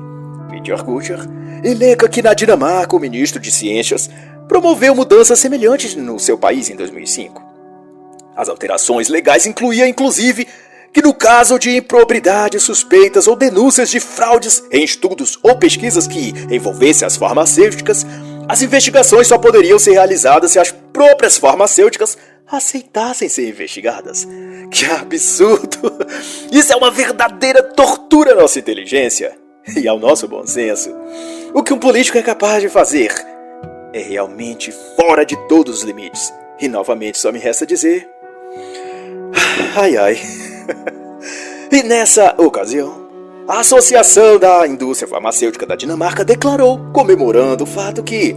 Peter Guttger elenca que na Dinamarca o ministro de Ciências promoveu mudanças semelhantes no seu país em 2005. As alterações legais incluíam, inclusive, que no caso de improbidades suspeitas ou denúncias de fraudes em estudos ou pesquisas que envolvessem as farmacêuticas, as investigações só poderiam ser realizadas se as próprias farmacêuticas aceitassem ser investigadas. Que absurdo! Isso é uma verdadeira tortura à nossa inteligência e ao nosso bom senso. O que um político é capaz de fazer é realmente fora de todos os limites. E novamente só me resta dizer... Ai, ai. E nessa ocasião, a Associação da Indústria Farmacêutica da Dinamarca declarou, comemorando o fato que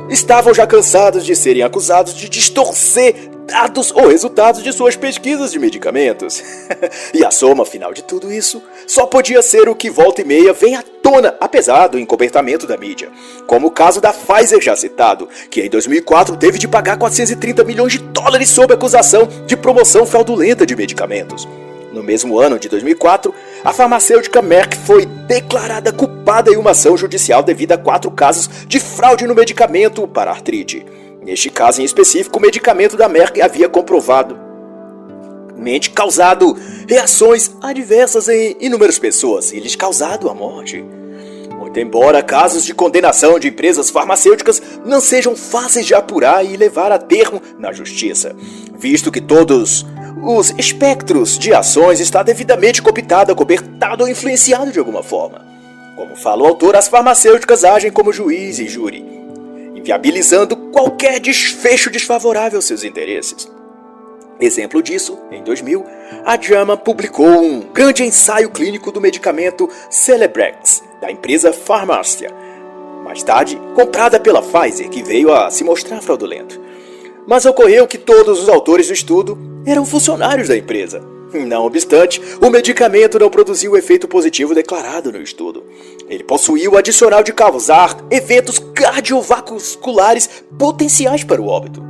estavam já cansados de serem acusados de distorcer dados ou resultados de suas pesquisas de medicamentos. E a soma final de tudo isso só podia ser o que volta e meia vem à tona, apesar do encobertamento da mídia, como o caso da Pfizer já citado, que em 2004 teve de pagar 430 milhões de dólares sob acusação de promoção fraudulenta de medicamentos. No mesmo ano de 2004, a farmacêutica Merck foi declarada culpada em uma ação judicial devido a 4 casos de fraude no medicamento para artrite. Neste caso em específico, o medicamento da Merck havia comprovadamente causado reações adversas em inúmeras pessoas e lhes causado a morte. Muito embora casos de condenação de empresas farmacêuticas não sejam fáceis de apurar e levar a termo na justiça, visto que todos os espectros de ações está devidamente cooptado, acobertado ou influenciado de alguma forma. Como fala o autor, as farmacêuticas agem como juiz e júri, inviabilizando qualquer desfecho desfavorável aos seus interesses. Exemplo disso, em 2000, a JAMA publicou um grande ensaio clínico do medicamento Celebrex, da empresa Pharmacia, mais tarde comprada pela Pfizer, que veio a se mostrar fraudulento. Mas ocorreu que todos os autores do estudo eram funcionários da empresa. Não obstante, o medicamento não produziu o efeito positivo declarado no estudo. Ele possuía o adicional de causar eventos cardiovasculares potenciais para o óbito.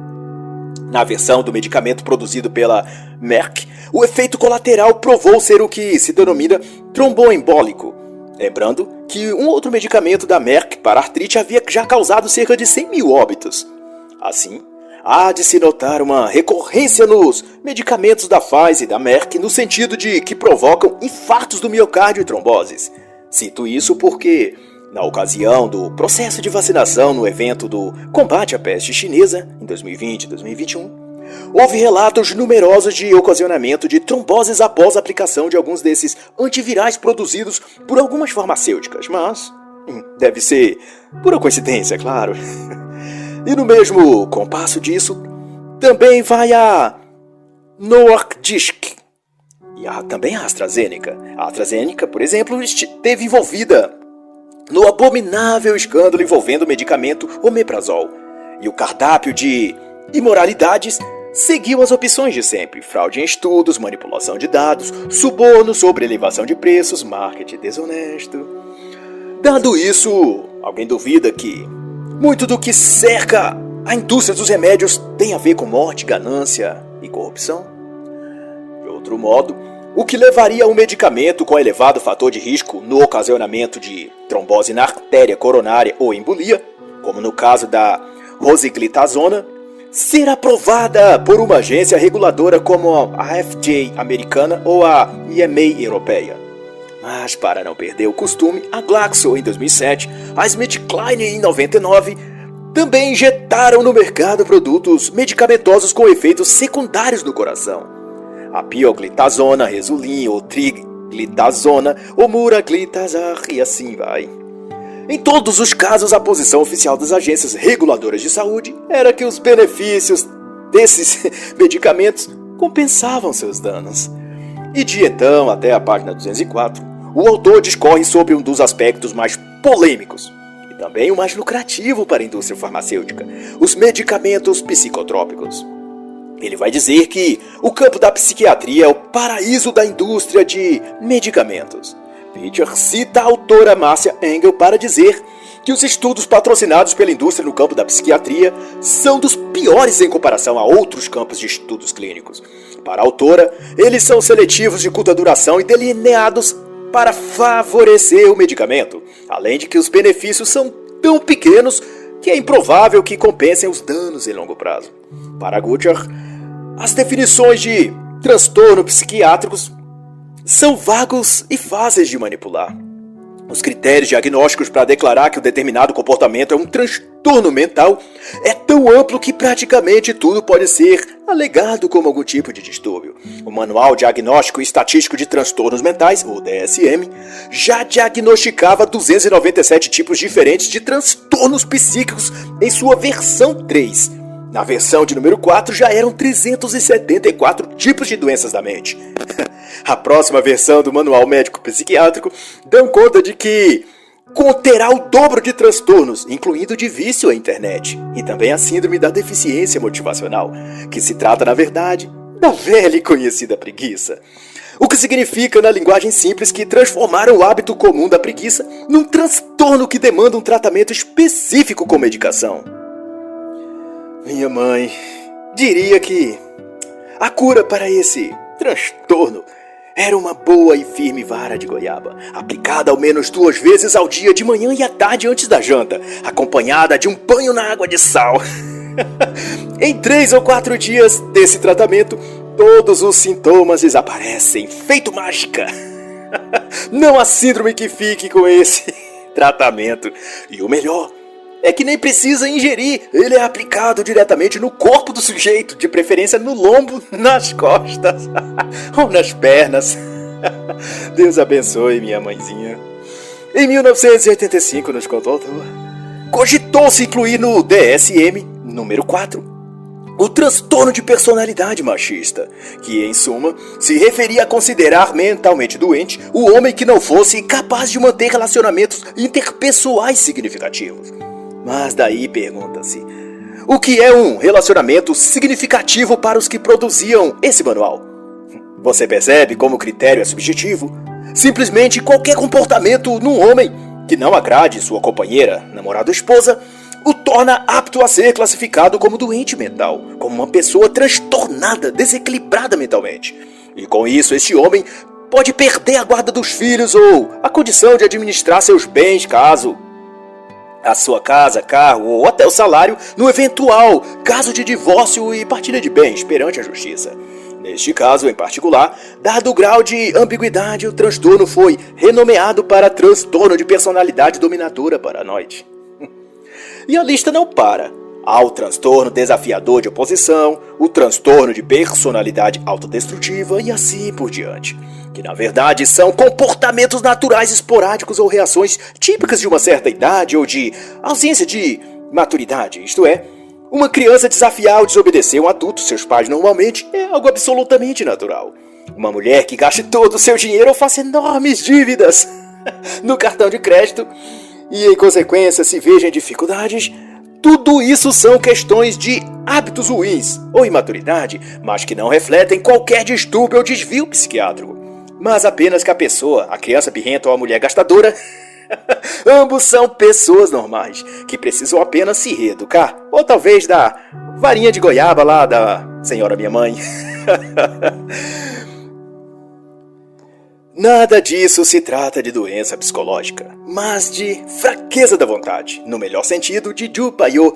Na versão do medicamento produzido pela Merck, o efeito colateral provou ser o que se denomina tromboembólico. Lembrando que um outro medicamento da Merck para artrite havia já causado cerca de 100 mil óbitos. Assim, há de se notar uma recorrência nos medicamentos da Pfizer e da Merck no sentido de que provocam infartos do miocárdio e tromboses. Cito isso porque, na ocasião do processo de vacinação no evento do combate à peste chinesa, em 2020 e 2021, houve relatos numerosos de ocasionamento de tromboses após a aplicação de alguns desses antivirais produzidos por algumas farmacêuticas, mas deve ser pura coincidência, claro. E no mesmo compasso disso, também vai a Nordisk e também a AstraZeneca. A AstraZeneca, por exemplo, esteve envolvida no abominável escândalo envolvendo o medicamento omeprazol. E o cardápio de imoralidades seguiu as opções de sempre: fraude em estudos, manipulação de dados, suborno sobre elevação de preços, marketing desonesto. Dado isso, alguém duvida que muito do que cerca a indústria dos remédios tem a ver com morte, ganância e corrupção? De outro modo, o que levaria a um medicamento com elevado fator de risco no ocasionamento de trombose na artéria coronária ou embolia, como no caso da rosiglitazona, ser aprovada por uma agência reguladora como a FDA americana ou a EMA europeia? Mas para não perder o costume, a Glaxo em 2007, a SmithKline em 99, também injetaram no mercado produtos medicamentosos com efeitos secundários no coração. A pioglitazona, Resulin ou triglitazona ou muraglitazar e assim vai. Em todos os casos, a posição oficial das agências reguladoras de saúde era que os benefícios desses medicamentos compensavam seus danos. E de então até a página 204, o autor discorre sobre um dos aspectos mais polêmicos e também o mais lucrativo para a indústria farmacêutica: os medicamentos psicotrópicos. Ele vai dizer que o campo da psiquiatria é o paraíso da indústria de medicamentos. Pitcher cita a autora Marcia Engel para dizer que os estudos patrocinados pela indústria no campo da psiquiatria são dos piores em comparação a outros campos de estudos clínicos. Para a autora, eles são seletivos de curta duração e delineados para favorecer o medicamento, além de que os benefícios são tão pequenos que é improvável que compensem os danos em longo prazo. Para Gutcher, as definições de transtorno psiquiátricos são vagos e fáceis de manipular. Os critérios diagnósticos para declarar que um determinado comportamento é um transtorno mental é tão amplo que praticamente tudo pode ser alegado como algum tipo de distúrbio. O Manual Diagnóstico e Estatístico de Transtornos Mentais, o DSM, já diagnosticava 297 tipos diferentes de transtornos psíquicos em sua versão 3. Na versão de número 4 já eram 374 tipos de doenças da mente. A próxima versão do Manual Médico Psiquiátrico dão conta de que conterá o dobro de transtornos, incluindo de vício à internet, e também a síndrome da deficiência motivacional, que se trata, na verdade, da velha e conhecida preguiça. O que significa, na linguagem simples, que transformaram o hábito comum da preguiça num transtorno que demanda um tratamento específico com medicação. Minha mãe diria que a cura para esse transtorno era uma boa e firme vara de goiaba, aplicada ao menos 2 vezes ao dia, de manhã e à tarde antes da janta, acompanhada de um banho na água de sal. Em 3 ou 4 dias desse tratamento, todos os sintomas desaparecem, feito mágica. Não há síndrome que fique com esse tratamento. E o melhor é que nem precisa ingerir, ele é aplicado diretamente no corpo do sujeito, de preferência no lombo, nas costas ou nas pernas. Deus abençoe, minha mãezinha. Em 1985, nos contou o autor, cogitou-se incluir no DSM, número 4, o transtorno de personalidade machista, que, em suma, se referia a considerar mentalmente doente o homem que não fosse capaz de manter relacionamentos interpessoais significativos. Mas daí pergunta-se, o que é um relacionamento significativo para os que produziam esse manual? Você percebe como o critério é subjetivo? Simplesmente qualquer comportamento num homem que não agrade sua companheira, namorada ou esposa, o torna apto a ser classificado como doente mental, como uma pessoa transtornada, desequilibrada mentalmente. E com isso, este homem pode perder a guarda dos filhos ou a condição de administrar seus bens caso a sua casa, carro ou até o salário no eventual caso de divórcio e partilha de bens perante a justiça. Neste caso em particular, dado o grau de ambiguidade, o transtorno foi renomeado para transtorno de personalidade dominadora paranoide. E a lista não para. Há o transtorno desafiador de oposição, o transtorno de personalidade autodestrutiva e assim por diante, que na verdade são comportamentos naturais esporádicos ou reações típicas de uma certa idade ou de ausência de maturidade, isto é, uma criança desafiar ou desobedecer um adulto, seus pais normalmente, é algo absolutamente natural. Uma mulher que gaste todo o seu dinheiro ou faça enormes dívidas no cartão de crédito e em consequência se veja em dificuldades. Tudo isso são questões de hábitos ruins ou imaturidade, mas que não refletem qualquer distúrbio ou desvio psiquiátrico. Mas apenas que a pessoa, a criança birrenta ou a mulher gastadora, ambos são pessoas normais, que precisam apenas se reeducar, ou talvez da varinha de goiaba lá da senhora minha mãe. Nada disso se trata de doença psicológica, mas de fraqueza da vontade, no melhor sentido de Zhu Baiyu,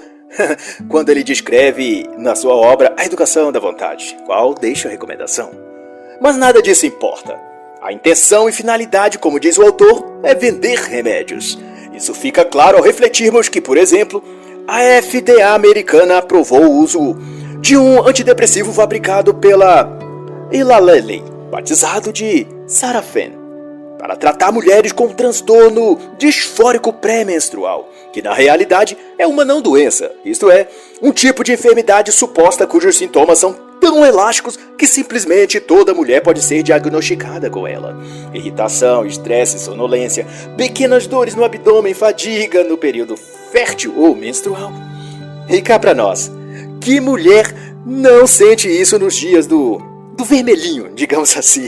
quando ele descreve na sua obra A Educação da Vontade, qual deixo a recomendação. Mas nada disso importa. A intenção e finalidade, como diz o autor, é vender remédios. Isso fica claro ao refletirmos que, por exemplo, a FDA americana aprovou o uso de um antidepressivo fabricado pela Eli Lilly, batizado de Sarafen, para tratar mulheres com transtorno disfórico pré-menstrual, que na realidade é uma não doença, isto é, um tipo de enfermidade suposta cujos sintomas são tão elásticos que simplesmente toda mulher pode ser diagnosticada com ela. Irritação, estresse, sonolência, pequenas dores no abdômen, fadiga no período fértil ou menstrual. E cá pra nós, que mulher não sente isso nos dias do vermelhinho, digamos assim?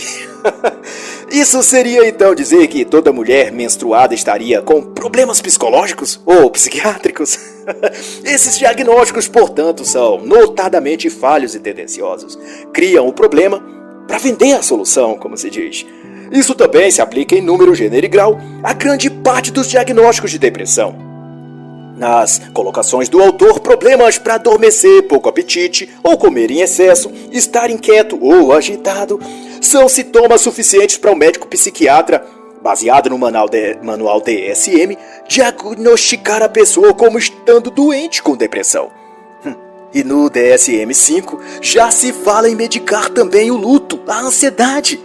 Isso seria então dizer que toda mulher menstruada estaria com problemas psicológicos ou psiquiátricos? Esses diagnósticos, portanto, são notadamente falhos e tendenciosos. Criam o problema para vender a solução, como se diz. Isso também se aplica em número, gênero e grau a grande parte dos diagnósticos de depressão. Nas colocações do autor, problemas para adormecer, pouco apetite ou comer em excesso, estar inquieto ou agitado, são sintomas suficientes para um médico psiquiatra, baseado no manual DSM, diagnosticar a pessoa como estando doente com depressão. E no DSM-5 já se fala em medicar também o luto, a ansiedade,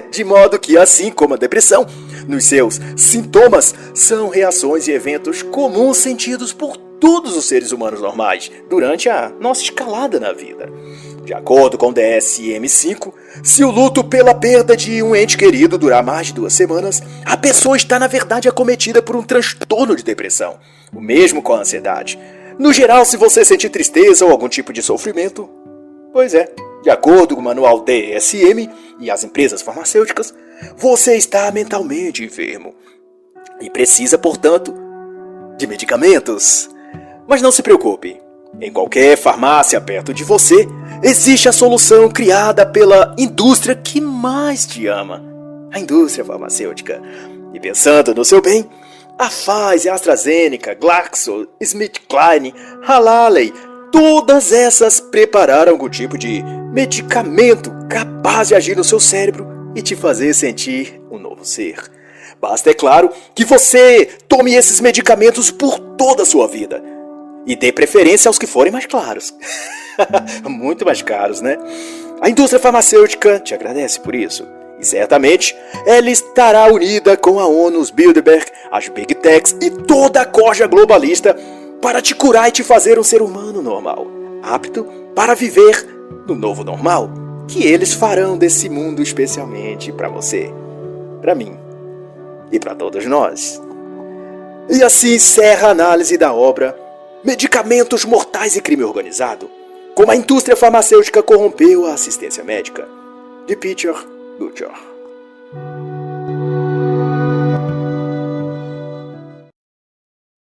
de modo que, assim como a depressão, nos seus sintomas são reações e eventos comuns sentidos por todos os seres humanos normais durante a nossa escalada na vida. De acordo com o DSM-5, se o luto pela perda de um ente querido durar mais de 2 semanas, a pessoa está na verdade acometida por um transtorno de depressão. O mesmo com a ansiedade. No geral, se você sentir tristeza ou algum tipo de sofrimento, pois é, de acordo com o manual DSM e as empresas farmacêuticas, você está mentalmente enfermo e precisa, portanto, de medicamentos. Mas não se preocupe, em qualquer farmácia perto de você, existe a solução criada pela indústria que mais te ama, a indústria farmacêutica. E pensando no seu bem, a Pfizer, AstraZeneca, GlaxoSmithKline, Hallaley, todas essas prepararam algum tipo de medicamento capaz de agir no seu cérebro e te fazer sentir um novo ser. Basta, é claro, que você tome esses medicamentos por toda a sua vida. E dê preferência aos que forem mais claros. Muito mais caros, né? A indústria farmacêutica te agradece por isso. E certamente ela estará unida com a ONU, os Bilderberg, as Big Techs e toda a corja globalista para te curar e te fazer um ser humano normal, apto para viver no novo normal, que eles farão desse mundo especialmente para você, para mim e para todos nós. E assim encerra a análise da obra Medicamentos Mortais e Crime Organizado, como a indústria farmacêutica corrompeu a assistência médica, de Peter Gutjahr.